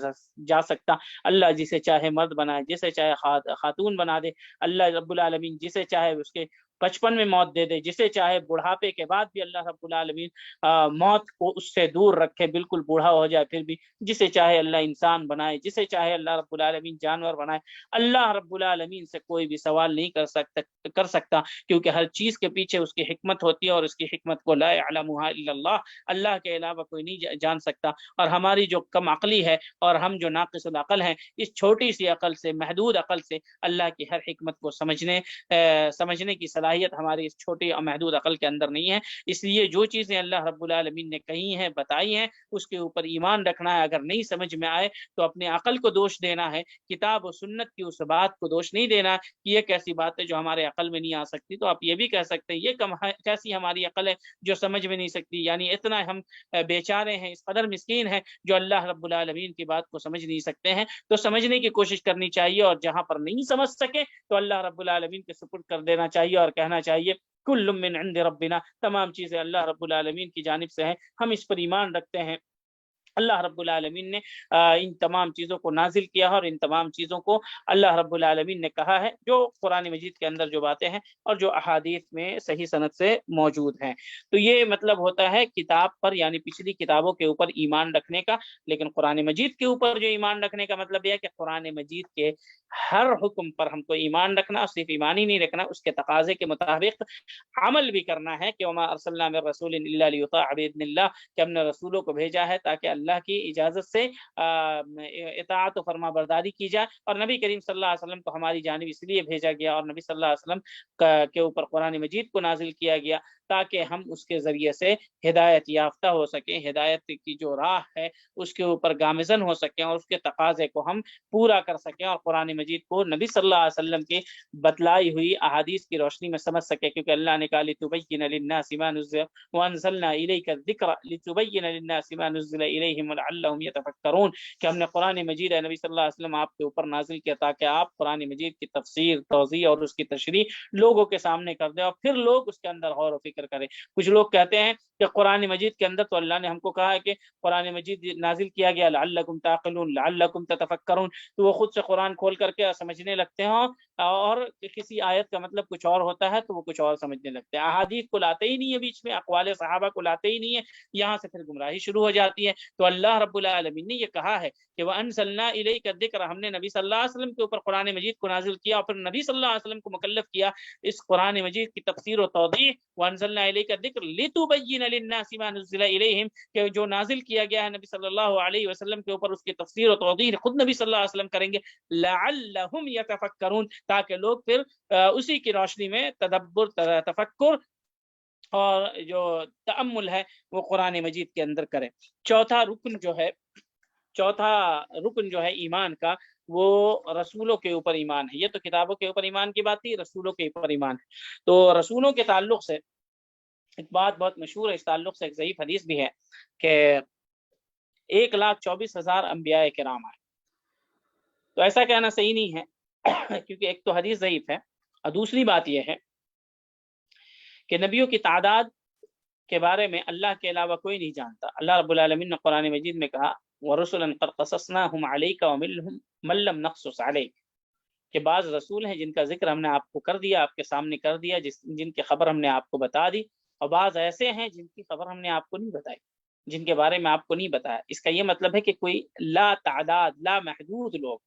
جا سکتا۔ اللہ جسے چاہے مرد بنائے، جسے چاہے خاتون بنا دے، اللہ رب العالمین جسے چاہے اس کے 55 میں موت دے دے، جسے چاہے بڑھاپے کے بعد بھی اللہ رب العالمین موت کو اس سے دور رکھے، بالکل بوڑھا ہو جائے پھر بھی، جسے چاہے اللہ انسان بنائے، جسے چاہے اللہ رب العالمین جانور بنائے، اللہ رب العالمین سے کوئی بھی سوال نہیں کر سکتا، کیونکہ ہر چیز کے پیچھے اس کی حکمت ہوتی ہے، اور اس کی حکمت کو لا یعلمها الا اللہ، اللہ کے علاوہ کوئی نہیں جان سکتا۔ اور ہماری جو کم عقلی ہے اور ہم جو ناقص العقل ہیں، اس چھوٹی سی عقل سے، محدود عقل سے اللہ کی ہر حکمت کو سمجھنے کی صلاحیت ہماری اس چھوٹی اور محدود عقل کے اندر نہیں ہے۔ اس لیے جو چیزیں اللہ رب العالمین نے کہی ہیں، بتائی ہیں، اس کے اوپر ایمان رکھنا ہے۔ اگر نہیں سمجھ میں آئے تو اپنے عقل کو دوش دینا ہے، کتاب و سنت کی اس بات کو دوش نہیں دینا کہ یہ کیسی بات ہے جو ہمارے عقل میں نہیں آ سکتی۔ تو آپ یہ بھی کہہ سکتے ہیں یہ کیسی ہماری عقل ہے جو سمجھ میں نہیں سکتی، یعنی اتنا ہم بیچارے ہیں، اس قدر مسکین ہیں جو اللہ رب العالمین کی بات کو سمجھ نہیں سکتے ہیں۔ تو سمجھنے کی کوشش کرنی چاہیے، اور جہاں پر نہیں سمجھ سکے تو اللہ رب العالمین کے سپرد کر دینا چاہیے، اور کہنا چاہیے کل من عند ربنا، تمام چیزیں اللہ رب العالمین کی جانب سے ہیں، ہم اس پر ایمان رکھتے ہیں۔ اللہ رب العالمین نے ان تمام چیزوں کو نازل کیا ہے، اور ان تمام چیزوں کو اللہ رب العالمین نے کہا ہے، جو قرآن مجید کے اندر جو باتیں ہیں اور جو احادیث میں صحیح سند سے موجود ہیں۔ تو یہ مطلب ہوتا ہے کتاب پر، یعنی پچھلی کتابوں کے اوپر ایمان رکھنے کا، لیکن قرآن مجید کے اوپر جو ایمان رکھنے کا مطلب یہ ہے کہ قرآن مجید کے ہر حکم پر ہم کو ایمان رکھنا، صرف ایمان ہی نہیں رکھنا، اس کے تقاضے کے مطابق عمل بھی کرنا ہے، کہ وما ارسلنا من رسول الا لیطاع باذن اللہ، کہ ہم نے رسولوں کو بھیجا ہے تاکہ اللہ کی اجازت سے اطاعت و فرما برداری کی جائے، اور نبی کریم صلی اللہ علیہ وسلم کو ہماری جانب اس لیے بھیجا گیا، اور نبی صلی اللہ علیہ وسلم کے اوپر قرآن مجید کو نازل کیا گیا تاکہ ہم اس کے ذریعے سے ہدایت یافتہ ہو سکیں، ہدایت کی جو راہ ہے اس کے اوپر گامزن ہو سکیں، اور اس کے تقاضے کو ہم پورا کر سکیں، اور قرآن مجید کو نبی صلی اللہ علیہ وسلم کی بتلائی ہوئی احادیث کی روشنی میں سمجھ سکے، کیونکہ اللہ نے کہا لِتُبَيِّنَ لِلنَّاسِ مَا نُزِّلَ وَأَنزَلْنَا إِلَيْكَ الذِّكْرَ لِتُبَيِّنَ لِلنَّاسِ مَا نُزِّلَ إِلَيْهِمْ وَلَعَلَّهُمْ يَتَفَكَّرُونَ، کہ ہم نے قرآن مجید ہے نبی صلی اللہ علیہ وسلم آپ کے اوپر نازل کیا تاکہ آپ قرآن مجید کی تفسیر، توضیح اور اس کی تشریح لوگوں کے سامنے کر دیں، اور پھر لوگ اس کے اندر غور و فکر کریں۔ کچھ لوگ کہتے ہیں کہ قرآن مجید کے اندر تو اللہ نے ہم کو کہا ہے کہ قرآن مجید نازل کیا گیا لعلکم تعقلون، لعلکم تتفکرون، تو وہ خود سے قرآن کھول کر کے سمجھنے لگتے ہیں، اور کسی آیت کا مطلب کچھ اور ہوتا ہے تو وہ کچھ اور سمجھنے لگتے ہیں، احادیث کو لاتے ہی نہیں ہے بیچ میں، اقوال صحابہ کو لاتے ہی نہیں ہے، یہاں سے پھر گمراہی شروع ہو جاتی ہے۔ تو اللہ رب العالمین نے یہ کہا ہے کہ وَأَنزَلْنَا إِلَيْكَ الذِّكْرَ، ہم نے نبی صلی اللہ علیہ وسلم کے اوپر قرآن مجید کو نازل کیا، اور پھر نبی صلی اللہ علیہ وسلم کو مکلف کیا اس قرآن مجید کی تفسیر و توضیح، وَأَنزَلْنَا إِلَيْكَ الذِّكْرَ لِتُبَيِّنَ لِلنَّاسِ مَا نُزِّلَ إِلَيْهِمْ، کہ جو نازل کیا گیا ہے نبی صلی اللہ علیہ وسلم کے اوپر اس کی تفسیر و توضیح خود نبی صلی اللہ علیہ وسلم کریں گے، لَعَلَّهُمْ يَتَفَكَّرُونَ، تاکہ لوگ پھر اسی کی روشنی میں تدبر، تفکر اور جو تأمل ہے وہ قرآن مجید کے اندر کریں۔ چوتھا رکن جو ہے ایمان کا، وہ رسولوں کے اوپر ایمان ہے۔ یہ تو کتابوں کے اوپر ایمان کی بات تھی، رسولوں کے اوپر ایمان ہے۔ تو رسولوں کے تعلق سے ایک بات بہت مشہور ہے، اس تعلق سے ایک ضعیف حدیث بھی ہے کہ 1,24,000 انبیاء کرام آئے۔ تو ایسا کہنا صحیح نہیں ہے، کیونکہ ایک تو حدیث ضعیف ہے، اور دوسری بات یہ ہے کہ نبیوں کی تعداد کے بارے میں اللہ کے علاوہ کوئی نہیں جانتا۔ اللہ رب العالمین نے قرآن مجید میں کہا وَرُسُلًا قَدْ قَصَصْنَاهُمْ عَلَيْكَ وَمِنْهُمْ مَن لَّمْ نَقْصُصْ عَلَيْكَ، کہ بعض رسول ہیں جن کا ذکر ہم نے آپ کو کر دیا، آپ کے سامنے کر دیا، جن کی خبر ہم نے آپ کو بتا دی، اور بعض ایسے ہیں جن کی خبر ہم نے آپ کو نہیں بتائی، جن کے بارے میں آپ کو نہیں بتایا۔ اس کا یہ مطلب ہے کہ کوئی لا تعداد، لا محدود لوگ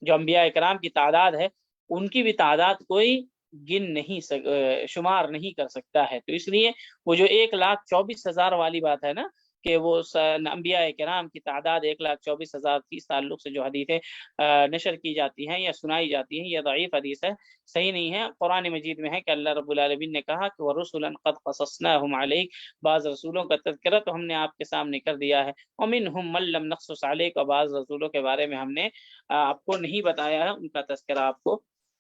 جو انبیاء کرام کی تعداد ہے، ان کی بھی تعداد کوئی گن نہیں شمار نہیں کر سکتا ہے۔ تو اس لیے وہ جو 1,24,000 والی بات ہے نا، کہ وہ انبیاء کرام کی تعداد 1,24,000 کی، اس تعلق سے جو حدیثیں نشر کی جاتی ہیں یا سنائی جاتی ہیں، یہ ضعیف حدیث ہے، صحیح نہیں ہے۔ قرآن مجید میں ہے کہ اللہ رب العالمین نے کہا کہ وَرُسُلًا قَدْ قَصَصْنَاهُمْ عَلَيْكَ، بعض رسولوں کا تذکرہ تو ہم نے آپ کے سامنے کر دیا ہے، وَمِنْهُمْ مَن لَّمْ نَقْصُصْ عَلَيْكَ، اور بعض رسولوں کے بارے میں ہم نے آپ کو نہیں بتایا ہے، ان کا تذکرہ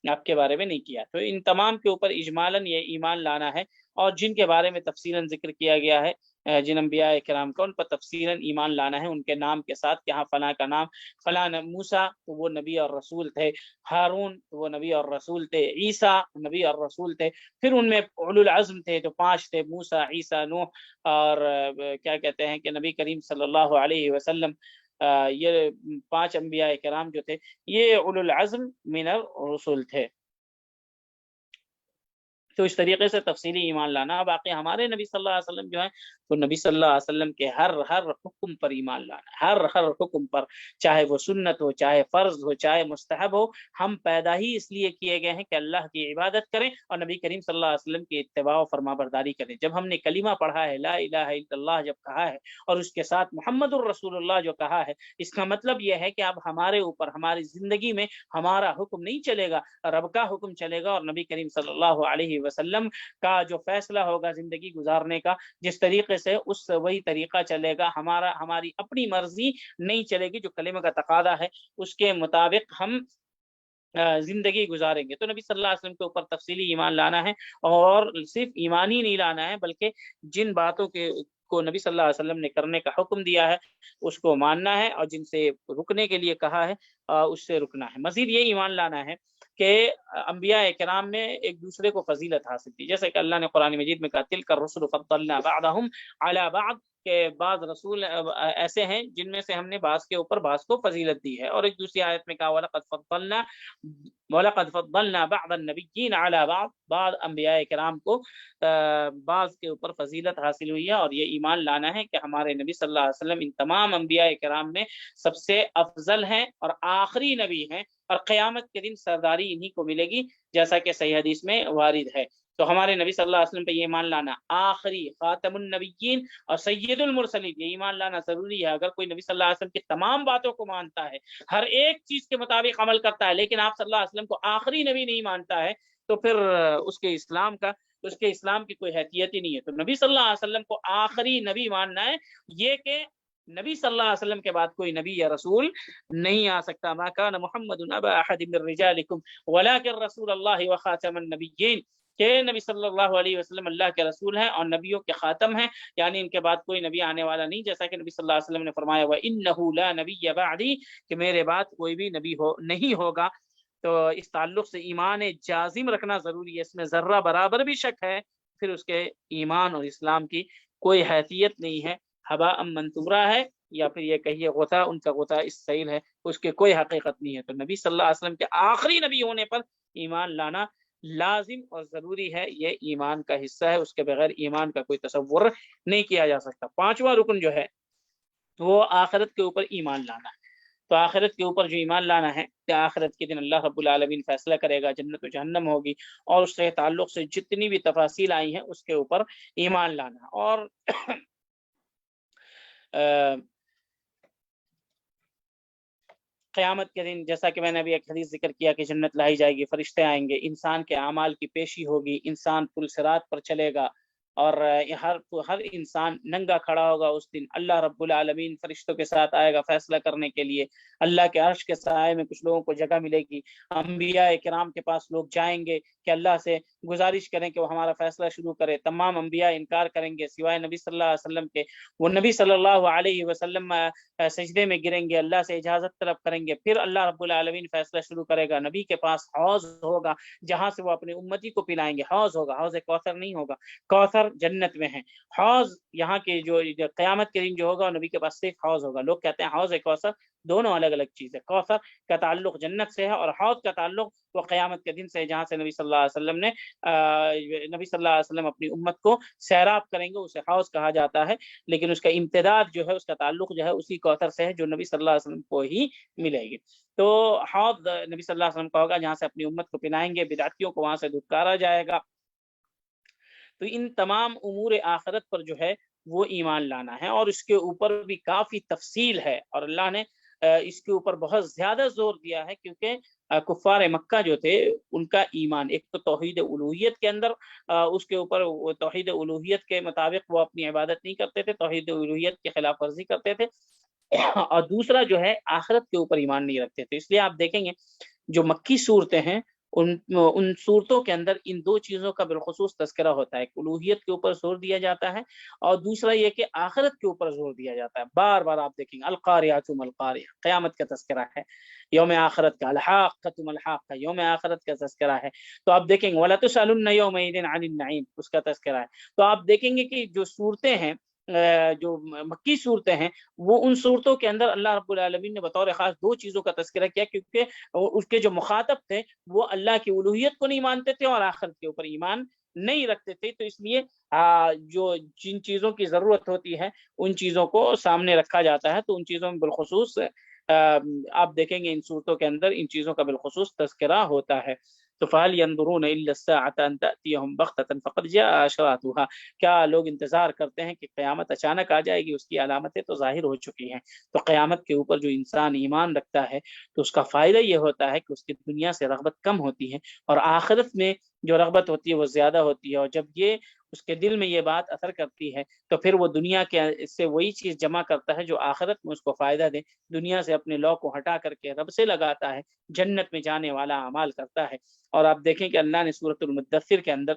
آپ کے بارے میں نہیں کیا۔ تو ان تمام کے اوپر اجمالاً یہ ایمان لانا ہے، اور جن کے بارے میں تفصیلاً ذکر کیا گیا ہے جن انبیاء کرام کا، ان پر تفصیلاً ایمان لانا ہے، ان کے نام کے ساتھ کہ ہاں فلاں کا نام فلاں، موسیٰ تو وہ نبی اور رسول تھے، ہارون تو وہ نبی اور رسول تھے، عیسیٰ نبی اور رسول تھے، پھر ان میں اولو العزم تھے جو 5 تھے، موسیٰ، عیسیٰ، نوح، اور کیا کہتے ہیں کہ نبی کریم صلی اللہ علیہ وسلم، یہ 5 انبیاء کرام جو تھے یہ اولو العزم من الرسول تھے۔ تو اس طریقے سے تفصیلی ایمان لانا. باقی ہمارے نبی صلی اللہ علیہ وسلم جو ہیں تو نبی صلی اللہ علیہ وسلم کے ہر حکم پر ایمان لانا، ہر حکم پر، چاہے وہ سنت ہو، چاہے فرض ہو، چاہے مستحب ہو. ہم پیدا ہی اس لیے کیے گئے ہیں کہ اللہ کی عبادت کریں اور نبی کریم صلی اللہ علیہ وسلم کی اتباع و فرما برداری کریں. جب ہم نے کلمہ پڑھا ہے، لا الہ الا اللہ جب کہا ہے، اور اس کے ساتھ محمد الرسول اللہ جو کہا ہے، اس کا مطلب یہ ہے کہ اب ہمارے اوپر، ہماری زندگی میں ہمارا حکم نہیں چلے گا، رب کا حکم چلے گا، اور نبی کریم صلی اللہ علیہ وسلم کا جو فیصلہ ہوگا زندگی گزارنے کا، جس طریقے سے اس وہی طریقہ چلے گا. ہماری اپنی مرضی نہیں چلے گی، جو کلمہ کا تقاضا ہے اس کے مطابق ہم زندگی گزاریں گے. تو نبی صلی اللہ علیہ وسلم کے اوپر تفصیلی ایمان لانا ہے، اور صرف ایمان ہی نہیں لانا ہے بلکہ جن باتوں کو نبی صلی اللہ علیہ وسلم نے کرنے کا حکم دیا ہے اس کو ماننا ہے، اور جن سے رکنے کے لیے کہا ہے اس سے رکنا ہے. مزید یہ ایمان لانا ہے کہ انبیاء کرام میں ایک دوسرے کو فضیلت حاصل تھی، جیسے کہ اللہ نے قرآن مجید میں کہا تلک الرسل فضلنا بعضهم علی بعض، کہ بعض رسول ایسے ہیں جن میں سے ہم نے بعض کے اوپر بعض کو فضیلت دی ہے. اور ایک دوسری آیت میں کہا وَلَقَدْ فَضَّلْنَا بَعْضَ النَّبِيِّينَ عَلَى بَعْضٍ، بعض انبیاء کرام کو بعض کے اوپر فضیلت حاصل ہوئی ہے. اور یہ ایمان لانا ہے کہ ہمارے نبی صلی اللہ علیہ وسلم ان تمام انبیاء کرام میں سب سے افضل ہیں اور آخری نبی ہیں، اور قیامت کے دن سرداری انہی کو ملے گی، جیسا کہ صحیح حدیث میں وارد ہے. تو ہمارے نبی صلی اللہ علیہ وسلم پہ یہ ایمان لانا، آخری خاتم النبیین اور سید المرسلین، یہ ایمان لانا ضروری ہے. اگر کوئی نبی صلی اللہ علیہ وسلم کی تمام باتوں کو مانتا ہے، ہر ایک چیز کے مطابق عمل کرتا ہے، لیکن آپ صلی اللہ علیہ وسلم کو آخری نبی نہیں مانتا ہے، تو پھر اس کے اسلام کی کوئی حیثیت ہی نہیں ہے. تو نبی صلی اللہ علیہ وسلم کو آخری نبی ماننا ہے، یہ کہ نبی صلی اللہ علیہ وسلم کے بعد کوئی نبی یا رسول نہیں آ سکتا. ما کان محمد ابا احد من رجالکم ولکن رسول اللہ وخاتم النبیین، کہ نبی صلی اللہ علیہ وسلم اللہ کے رسول ہیں اور نبیوں کے خاتم ہیں، یعنی ان کے بعد کوئی نبی آنے والا نہیں، جیسا کہ نبی صلی اللہ علیہ وسلم نے فرمایا وَإِنَّهُ لَا نَبِيَّ بَعْدِي، کہ میرے بعد کوئی بھی نبی نہیں ہوگا. تو اس تعلق سے ایمان جازم رکھنا ضروری ہے، اس میں ذرہ برابر بھی شک ہے پھر اس کے ایمان اور اسلام کی کوئی حیثیت نہیں ہے، ہباء منثورا ہے، یا پھر یہ کہیے غثا، ان کا غثا اس سیل ہے، اس کے کوئی حقیقت نہیں ہے. تو نبی صلی اللہ علیہ وسلم کے آخری نبی ہونے پر ایمان لانا لازم اور ضروری ہے، یہ ایمان کا حصہ ہے، اس کے بغیر ایمان کا کوئی تصور نہیں کیا جا سکتا. پانچواں رکن جو ہے وہ آخرت کے اوپر ایمان لانا ہے. تو آخرت کے اوپر جو ایمان لانا ہے کہ آخرت کے دن اللہ رب العالمین فیصلہ کرے گا، جنت و جہنم ہوگی، اور اس سے تعلق سے جتنی بھی تفاصیل آئی ہیں اس کے اوپر ایمان لانا. اور قیامت کے دن جیسا کہ میں نے ابھی ایک حدیث ذکر کیا کہ جنت لائی جائے گی، فرشتے آئیں گے، انسان کے اعمال کی پیشی ہوگی، انسان پل صراط پر چلے گا، اور ہر انسان ننگا کھڑا ہوگا اس دن. اللہ رب العالمین فرشتوں کے ساتھ آئے گا فیصلہ کرنے کے لیے. اللہ کے عرش کے سائے میں کچھ لوگوں کو جگہ ملے گی. انبیاء کرام کے پاس لوگ جائیں گے کہ اللہ سے گزارش کریں کہ وہ ہمارا فیصلہ شروع کرے. تمام انبیاء انکار کریں گے سوائے نبی صلی اللہ علیہ وسلم کے. وہ نبی صلی اللہ علیہ وسلم سجدے میں گریں گے، اللہ سے اجازت طلب کریں گے، پھر اللہ رب العالمین فیصلہ شروع کرے گا. نبی کے پاس حوض ہوگا جہاں سے وہ اپنی امتی کو پلائیں گے. حوض ہوگا، حوض کوثر نہیں ہوگا، کوثر جنت میں ہے. حوض یہاں کے جو قیامت کے دن جو ہوگا نبی کے پاس صرف حوض ہوگا. لوگ کہتے ہیں حوض کوثر، دونوں الگ الگ چیز ہے. کوثر کا تعلق جنت سے ہے اور حوض کا تعلق وہ قیامت کے دن سے ہے، جہاں سے نبی صلی اللہ علیہ وسلم نے نبی صلی اللہ علیہ وسلم اپنی امت کو سیراب کریں گے، اسے حوض کہا جاتا ہے. لیکن اس کا امتداد جو ہے، اس کا تعلق جو ہے اسی کوثر سے ہے جو نبی صلی اللہ علیہ وسلم کو ہی ملے گی. تو حوض نبی صلی اللہ علیہ وسلم کا ہوگا جہاں سے اپنی امت کو پلائیں گے، بدعتیوں کو وہاں سے دھتکارا جائے گا. تو ان تمام امور آخرت پر جو ہے وہ ایمان لانا ہے، اور اس کے اوپر بھی کافی تفصیل ہے، اور اللہ نے اس کے اوپر بہت زیادہ زور دیا ہے، کیونکہ کفار مکہ جو تھے ان کا ایمان ایک تو توحید الوہیت کے اندر، اس کے اوپر توحید الوہیت کے مطابق وہ اپنی عبادت نہیں کرتے تھے، توحید الوہیت کی خلاف ورزی کرتے تھے، اور دوسرا جو ہے آخرت کے اوپر ایمان نہیں رکھتے تھے. اس لیے آپ دیکھیں گے جو مکی صورتیں ہیں ان صورتوں کے اندر ان دو چیزوں کا بالخصوص تذکرہ ہوتا ہے. الوہیت کے اوپر زور دیا جاتا ہے، اور دوسرا یہ کہ آخرت کے اوپر زور دیا جاتا ہے. بار بار آپ دیکھیں گے القاریۃ ما القاریہ، قیامت کا تذکرہ ہے. یوم آخرت کا الحاقۃ ما الحاقہ، یوم آخرت کا تذکرہ ہے. تو آپ دیکھیں گے وَلَتُسْأَلُنَّ يَوْمَئِذٍ عَنِ النَّعِيمِ، اس کا تذکرہ ہے. تو آپ دیکھیں گے کہ جو صورتیں ہیں، جو مکی صورتیں ہیں، وہ ان صورتوں کے اندر اللہ رب العالمین نے بطور خاص دو چیزوں کا تذکرہ کیا، کیونکہ اس کے جو مخاطب تھے وہ اللہ کی الوہیت کو نہیں مانتے تھے اور آخرت کے اوپر ایمان نہیں رکھتے تھے، تو اس لیے جو جن چیزوں کی ضرورت ہوتی ہے ان چیزوں کو سامنے رکھا جاتا ہے، تو ان چیزوں میں بالخصوص آپ دیکھیں گے ان صورتوں کے اندر ان چیزوں کا بالخصوص تذکرہ ہوتا ہے۔ تو فَهَلْ يَنظُرُونَ إِلَّا السَّاعَةَ أَن تَأْتِيَهُمْ بَغْتَةً فَقَدْ جَاءَ أَشْرَاطُهَا، کیا لوگ انتظار کرتے ہیں کہ قیامت اچانک آ جائے گی؟ اس کی علامتیں تو ظاہر ہو چکی ہیں۔ تو قیامت کے اوپر جو انسان ایمان رکھتا ہے تو اس کا فائدہ یہ ہوتا ہے کہ اس کی دنیا سے رغبت کم ہوتی ہے اور آخرت میں جو رغبت ہوتی ہے وہ زیادہ ہوتی ہے، اور جب یہ اس کے دل میں یہ بات اثر کرتی ہے تو پھر وہ دنیا کے سے وہی چیز جمع کرتا ہے جو آخرت میں اس کو فائدہ دے، دنیا سے اپنے لو کو ہٹا کر کے رب سے لگاتا ہے، جنت میں جانے والا اعمال کرتا ہے۔ اور آپ دیکھیں کہ اللہ نے سورۃ المدثر کے اندر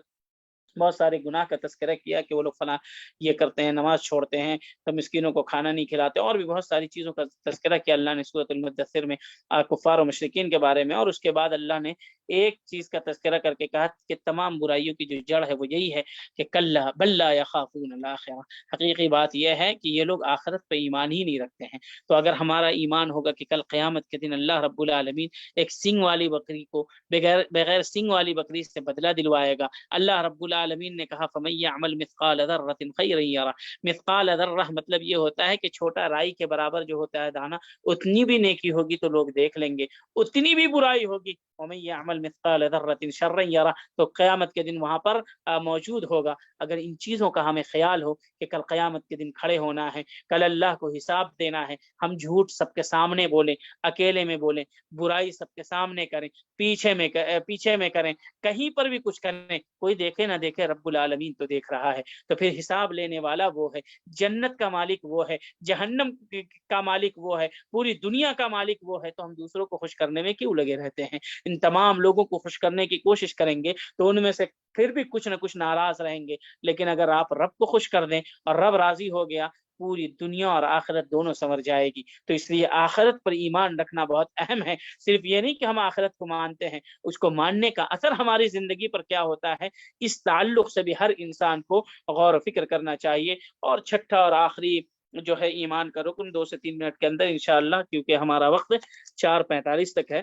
بہت سارے گناہ کا تذکرہ کیا کہ وہ لوگ فلاں یہ کرتے ہیں، نماز چھوڑتے ہیں، تو مسکینوں کو کھانا نہیں کھلاتے، اور بھی بہت ساری چیزوں کا تذکرہ کیا اللہ نے سورۃ المدثر میں کفار و مشرکین کے بارے میں۔ اور اس کے بعد اللہ نے ایک چیز کا تذکرہ کر کے کہا کہ تمام برائیوں کی جو جڑ ہے وہ یہی ہے کہ کلا بل لا یخافون الآخرہ، حقیقی بات یہ ہے کہ یہ لوگ آخرت پہ ایمان ہی نہیں رکھتے ہیں۔ تو اگر ہمارا ایمان ہوگا کہ کل قیامت کے دن اللہ رب العالمین ایک سنگ والی بکری کو بغیر سنگ والی بکری سے بدلہ دلوائے گا، اللہ رب العالمین نے کہا فَمَن يَعْمَلْ مِثْقَالَ ذَرَّةٍ خَيْرًا يَرَهُ، مثقال ذرہ مطلب یہ ہوتا ہے کہ چھوٹا رائی کے برابر جو ہوتا ہے دانہ، اتنی بھی نیکی ہوگی تو لوگ دیکھ لیں گے، اتنی بھی برائی ہوگی وَمَن يَعْمَلْ مِثْقَالَ ذَرَّةٍ شَرًّا يَرَهُ، تو قیامت کے دن وہاں پر موجود ہوگا۔ اگر ان چیزوں کا ہمیں خیال ہو کہ کل قیامت کے دن کھڑے ہونا ہے، کل اللہ کو حساب دینا ہے، ہم جھوٹ سب کے سامنے بولیں، اکیلے میں بولیں، برائی سب کے سامنے کریں، پیچھے میں کریں، کہیں پر بھی کچھ کریں، کوئی دیکھے نہ دیکھے رب العالمین تو دیکھ رہا ہے، تو پھر حساب لینے والا وہ ہے، جنت کا مالک وہ ہے، جہنم کا مالک وہ ہے، پوری دنیا کا مالک وہ ہے، تو ہم دوسروں کو خوش کرنے میں کیوں لگے رہتے ہیں؟ ان تمام لوگوں کو خوش کرنے کی کوشش کریں گے تو ان میں سے پھر بھی کچھ نہ کچھ ناراض رہیں گے، لیکن اگر آپ رب کو خوش کر دیں اور رب راضی ہو گیا، پوری دنیا اور آخرت دونوں سنور جائے گی۔ تو اس لیے آخرت پر ایمان رکھنا بہت اہم ہے۔ صرف یہ نہیں کہ ہم آخرت کو مانتے ہیں، اس کو ماننے کا اثر ہماری زندگی پر کیا ہوتا ہے، اس تعلق سے بھی ہر انسان کو غور و فکر کرنا چاہیے۔ اور چھٹا اور آخری جو ہے ایمان کا رکن 2 سے 3 منٹ کے اندر انشاءاللہ، کیونکہ ہمارا وقت 4:45 تک ہے،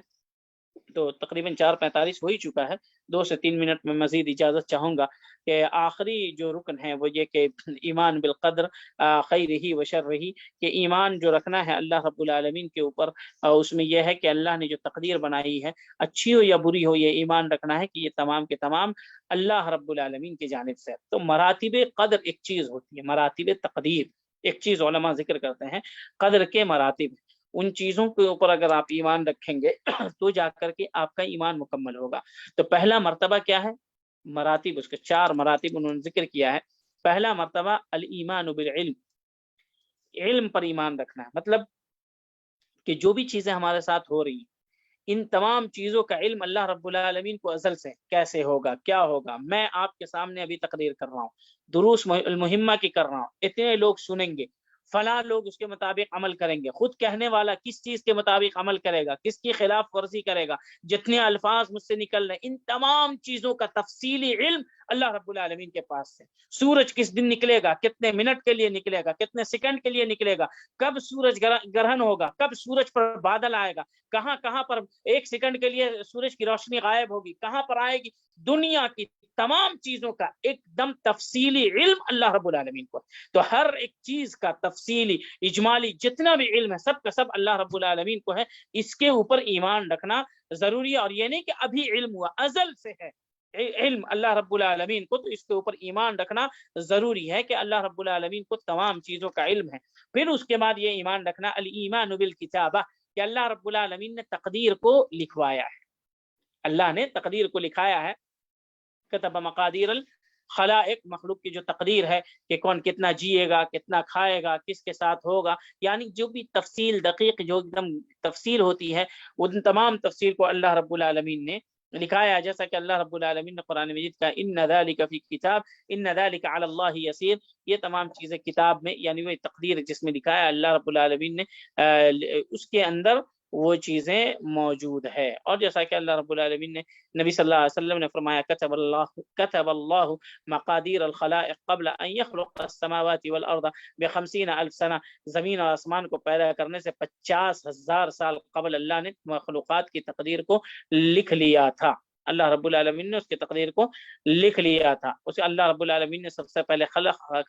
تو تقریباً 4:45 ہو ہی چکا ہے، 2 سے 3 منٹ میں مزید اجازت چاہوں گا کہ آخری جو رکن ہے وہ یہ کہ ایمان بالقدر خیرہ و شرہ، کہ ایمان جو رکھنا ہے اللہ رب العالمین کے اوپر، اس میں یہ ہے کہ اللہ نے جو تقدیر بنائی ہے، اچھی ہو یا بری ہو، یہ ایمان رکھنا ہے کہ یہ تمام کے تمام اللہ رب العالمین کی جانب سے۔ تو مراتب قدر ایک چیز ہوتی ہے، مراتب تقدیر ایک چیز علماء ذکر کرتے ہیں، قدر کے مراتب، ان چیزوں کے اوپر اگر آپ ایمان رکھیں گے تو جا کر کے آپ کا ایمان مکمل ہوگا۔ تو پہلا مرتبہ کیا ہے؟ مراتب، اس کے 4 مراتب انہوں نے ذکر کیا ہے۔ پہلا مرتبہ الایمان بالعلم، علم پر ایمان رکھنا ہے، مطلب کہ جو بھی چیزیں ہمارے ساتھ ہو رہی ہیں ان تمام چیزوں کا علم اللہ رب العالمین کو ازل سے، کیسے ہوگا، کیا ہوگا، میں آپ کے سامنے ابھی تقریر کر رہا ہوں، دروس المہمہ کی کر رہا ہوں، اتنے لوگ سنیں گے، فلاں لوگ اس کے مطابق عمل کریں گے، خود کہنے والا کس چیز کے مطابق عمل کرے گا، کس کی خلاف ورزی کرے گا، جتنے الفاظ مجھ سے نکل رہے ہیں، ان تمام چیزوں کا تفصیلی علم اللہ رب العالمین کے پاس سے۔ سورج کس دن نکلے گا، کتنے منٹ کے لیے نکلے گا، کتنے سیکنڈ کے لیے نکلے گا، کب سورج گرہن ہوگا، کب سورج پر بادل آئے گا، کہاں پر 1 سیکنڈ کے لیے سورج کی روشنی غائب ہوگی، کہاں پر آئے گی، دنیا کی تمام چیزوں کا ایک دم تفصیلی علم اللہ رب العالمین کو۔ تو ہر ایک چیز کا تفصیلی اجمالی جتنا بھی علم ہے سب کا سب اللہ رب العالمین کو ہے، اس کے اوپر ایمان رکھنا ضروری ہے۔ اور یہ نہیں کہ ابھی علم ہوا، ازل سے ہے علم اللہ رب العالمین کو، تو اس کے اوپر ایمان رکھنا ضروری ہے کہ اللہ رب العالمین کو تمام چیزوں کا علم ہے۔ پھر اس کے بعد یہ ایمان رکھنا الایمان بالکتابہ، کہ اللہ رب العالمین نے تقدیر کو لکھوایا ہے، اللہ نے تقدیر کو لکھایا ہے، کتب مقادیر الخلائق، مخلوق کی جو تقدیر ہے کہ کون کتنا جیے گا، کتنا کھائے گا، کس کے ساتھ ہوگا، یعنی جو بھی تفصیل دقیق جو ایک دم تفصیل ہوتی ہے، ان تمام تفصیل کو اللہ رب العالمین نے لکھایا، جیسا کہ اللہ رب العالمین نے قرآن مجید کا ان ذالک فی کتاب ان ذالک علی اللہ یسیر، یہ تمام چیزیں کتاب میں، یعنی وہ تقدیر جس میں لکھایا اللہ رب العالمین نے، اس کے اندر وہ چیزیں موجود ہے۔ اور جیسا کہ اللہ رب العالمین نے نبی صلی اللہ علیہ وسلم نے فرمایا کتب اللہ مقادیر الخلائق قبل ان يخلق السماوات والارض ب50,000 سنہ، زمین اور آسمان کو پیدا کرنے سے 50,000 سال قبل اللہ نے مخلوقات کی تقدیر کو لکھ لیا تھا۔ اللہ رب العالمین نے اس کی تقدیر کو لکھ لیا تھا. اسے اللہ رب العالمین نے سب سے پہلے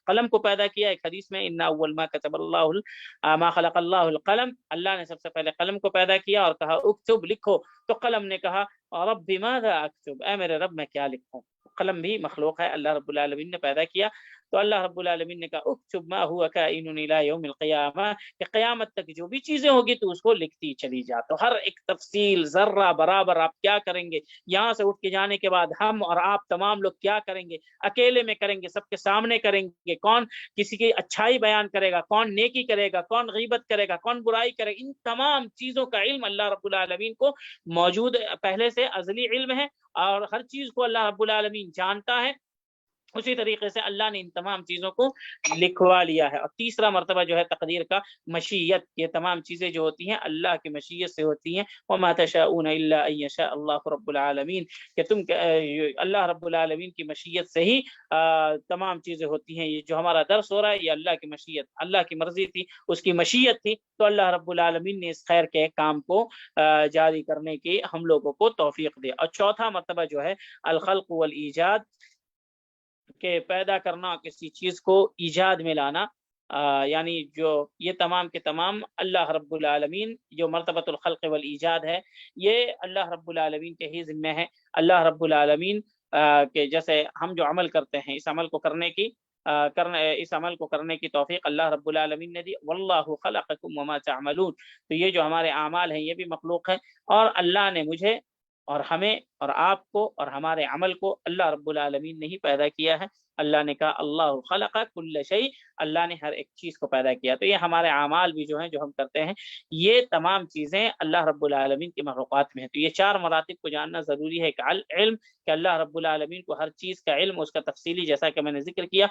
قلم کو پیدا کیا. ایک حدیث میں انا اول ما کتب اللہ ما خلق اللہ القلم، اللہ نے سب سے پہلے قلم کو پیدا کیا اور کہا اکتب، لکھو. تو قلم نے کہا رب ماذا اکتب، اے میرے رب میں کیا لکھوں. قلم بھی مخلوق ہے، اللہ رب العالمین نے پیدا کیا. تو اللہ رب العالمین نے کہا اکتب ما هو کائن الى یوم القیامہ، کہ قیامت تک جو بھی چیزیں ہوگی تو اس کو لکھتی چلی جا. تو ہر ایک تفصیل ذرہ برابر آپ کیا کریں گے، یہاں سے اٹھ کے جانے کے بعد ہم اور آپ تمام لوگ کیا کریں گے، اکیلے میں کریں گے، سب کے سامنے کریں گے، کون کسی کی اچھائی بیان کرے گا، کون نیکی کرے گا، کون غیبت کرے گا، کون برائی کرے گا، ان تمام چیزوں کا علم اللہ رب العالمین کو موجود پہلے سے ازلی علم ہے، اور ہر چیز کو اللہ رب العالمین جانتا ہے. اسی طریقے سے اللہ نے ان تمام چیزوں کو لکھوا لیا ہے. اور تیسرا مرتبہ جو ہے تقدیر کا، مشیت. یہ تمام چیزیں جو ہوتی ہیں اللہ کی مشیت سے ہوتی ہیں. وما تشاءون الا ان یشاء اللہ رب العالمین، کہ تم اللہ رب العالمین کی مشیت سے ہی تمام چیزیں ہوتی ہیں. یہ جو ہمارا درس ہو رہا ہے یہ اللہ کی مشیت، اللہ کی مرضی تھی، اس کی مشیت تھی، تو اللہ رب العالمین نے اس خیر کے کام کو جاری کرنے کی ہم لوگوں کو توفیق دیا. اور چوتھا مرتبہ جو ہے الخلق والایجاد، کہ پیدا کرنا، کسی چیز کو ایجاد میں لانا، یعنی جو یہ تمام کے تمام اللہ رب العالمین، جو مرتبۃ الخلق والایجاد ہے یہ اللہ رب العالمین کے ہی ذمہ ہے. اللہ رب العالمین کہ جیسے ہم جو عمل کرتے ہیں اس عمل کو کرنے کی توفیق اللہ رب العالمین نے دی. واللہ خلقکم وما تعملون، تو یہ جو ہمارے اعمال ہیں یہ بھی مخلوق ہے، اور اللہ نے مجھے اور ہمیں اور آپ کو اور ہمارے عمل کو اللہ رب العالمین نے ہی پیدا کیا ہے. اللہ نے کہا اللہ خلق کل شیء، اللہ نے ہر ایک چیز کو پیدا کیا. تو یہ ہمارے اعمال بھی جو ہیں جو ہم کرتے ہیں یہ تمام چیزیں اللہ رب العالمین کی مخلوقات میں ہیں. تو یہ چار مراتب کو جاننا ضروری ہے. کہ علم، کہ اللہ رب العالمین کو ہر چیز کا علم، اس کا تفصیلی، جیسا کہ میں نے ذکر کیا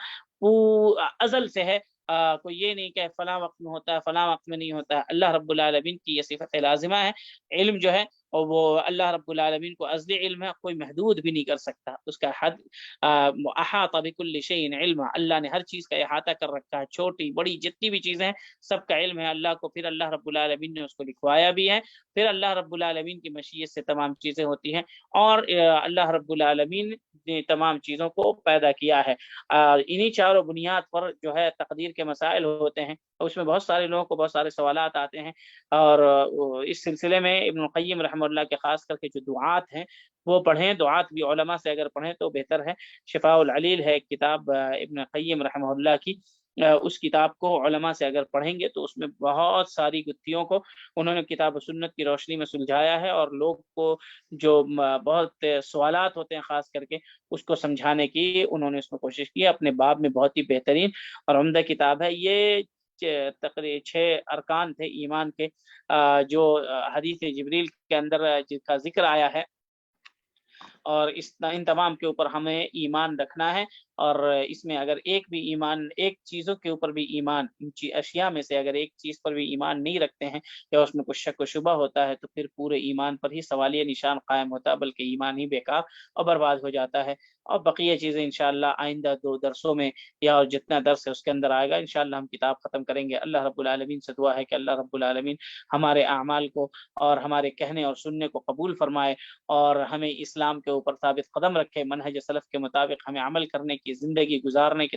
ازل سے ہے. کوئی یہ نہیں کہ فلاں وقت میں ہوتا ہے فلاں وقت میں نہیں ہوتا ہے. اللہ رب العالمین کی یہ صفت لازمہ ہے. علم جو ہے اور وہ اللہ رب العالمین کو ازلی علم ہے، کوئی محدود بھی نہیں کر سکتا اس کا حد. احاط بكل شيء علم، اللہ نے ہر چیز کا احاطہ کر رکھا ہے، چھوٹی بڑی جتنی بھی چیزیں ہیں سب کا علم ہے اللہ کو. پھر اللہ رب العالمین نے اس کو لکھوایا بھی ہے. پھر اللہ رب العالمین کی مشیت سے تمام چیزیں ہوتی ہیں، اور اللہ رب العالمین نے تمام چیزوں کو پیدا کیا ہے. انہی چاروں بنیاد پر جو ہے تقدیر کے مسائل ہوتے ہیں. اس میں بہت سارے لوگوں کو بہت سارے سوالات آتے ہیں، اور اس سلسلے میں ابن القیم رحمہ اللہ کے خاص کر کے جو دعات ہیں وہ پڑھیں. دعات بھی علماء سے اگر پڑھیں تو بہتر ہے. شفاء العلیل ہے ایک کتاب ابن القیم رحمہ اللہ کی، اس کتاب کو علماء سے اگر پڑھیں گے تو اس میں بہت ساری گتھیوں کو انہوں نے کتاب و سنت کی روشنی میں سلجھایا ہے، اور لوگ کو جو بہت سوالات ہوتے ہیں خاص کر کے اس کو سمجھانے کی انہوں نے اس میں کوشش کی. اپنے باب میں بہت ہی بہترین اور عمدہ کتاب ہے. یہ تقریباً 6 ارکان تھے ایمان کے، جو حدیث جبریل کے اندر جس کا ذکر آیا ہے، اور ان تمام کے اوپر ہمیں ایمان رکھنا ہے. اور اس میں اگر ایک بھی ایمان، ایک چیزوں کے اوپر بھی ایمان، ان اشیاء میں سے اگر ایک چیز پر بھی ایمان نہیں رکھتے ہیں یا اس میں کچھ شک و شبہ ہوتا ہے تو پھر پورے ایمان پر ہی سوالیہ نشان قائم ہوتا ہے، بلکہ ایمان ہی بیکار اور برباد ہو جاتا ہے. اور بقیہ چیزیں انشاءاللہ آئندہ 2 درسوں میں یا اور جتنا درس ہے اس کے اندر آئے گا انشاءاللہ ہم کتاب ختم کریں گے. اللہ رب العالمین سے دعا ہے کہ اللہ رب العالمین ہمارے اعمال کو اور ہمارے کہنے اور سننے کو قبول فرمائے، اور ہمیں اسلام کے اوپر ثابت قدم رکھے، منہج سلف کے مطابق ہمیں عمل کرنے کی، زندگی گزارنے کی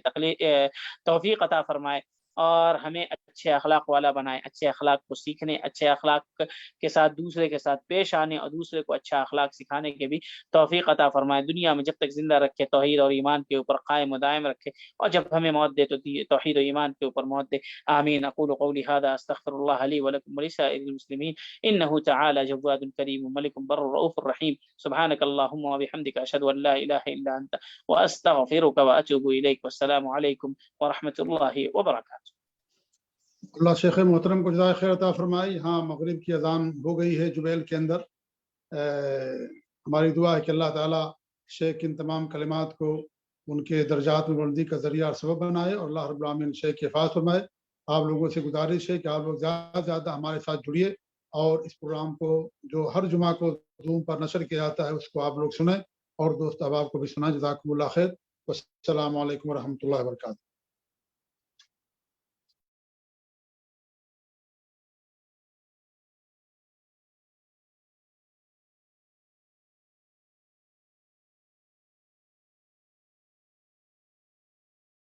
توفیق عطا فرمائے، اور ہمیں اچھے اخلاق والا بنائے. اچھے اخلاق کو سیکھنے، اچھے اخلاق کے ساتھ دوسرے کے ساتھ پیش آنے اور دوسرے کو اچھا اخلاق سکھانے کے بھی توفیق عطا فرمائے. دنیا میں جب تک زندہ رکھے توحید اور ایمان کے اوپر قائم و دائم رکھے، اور جب ہمیں موت دے تو توحید و ایمان کے اوپر موت دے. آمین. اقول قولی هذا استغفر الله لي ولكم ولسائر المسلمين انه تعالى جواد كريم ملك بر رؤوف رحيم. سبحانك اللهم وبحمدك اشهد ان لا اله الا انت واستغفرك واتوب اليك. والسلام عليكم ورحمة الله وبركاته. اللہ شیخ محترم کو جزائے خیر عطا فرمائی. ہاں، مغرب کی اذان ہو گئی ہے جبیل کے اندر. ہماری دعا ہے کہ اللہ تعالیٰ شیخ ان تمام کلمات کو ان کے درجات میں بلندی کا ذریعہ اور سبب بنائے، اور اللہ رب العالمین شیخ کی حفاظت فرمائے. آپ لوگوں سے گزارش ہے کہ آپ لوگ زیادہ سے زیادہ ہمارے ساتھ جڑیے، اور اس پروگرام کو جو ہر جمعہ کو زوم پر نشر کیا جاتا ہے اس کو آپ لوگ سنیں، اور دوست احباب کو بھی سنائیں. جزاکم اللہ خیر. والسلام علیکم ورحمۃ اللہ وبرکاتہ.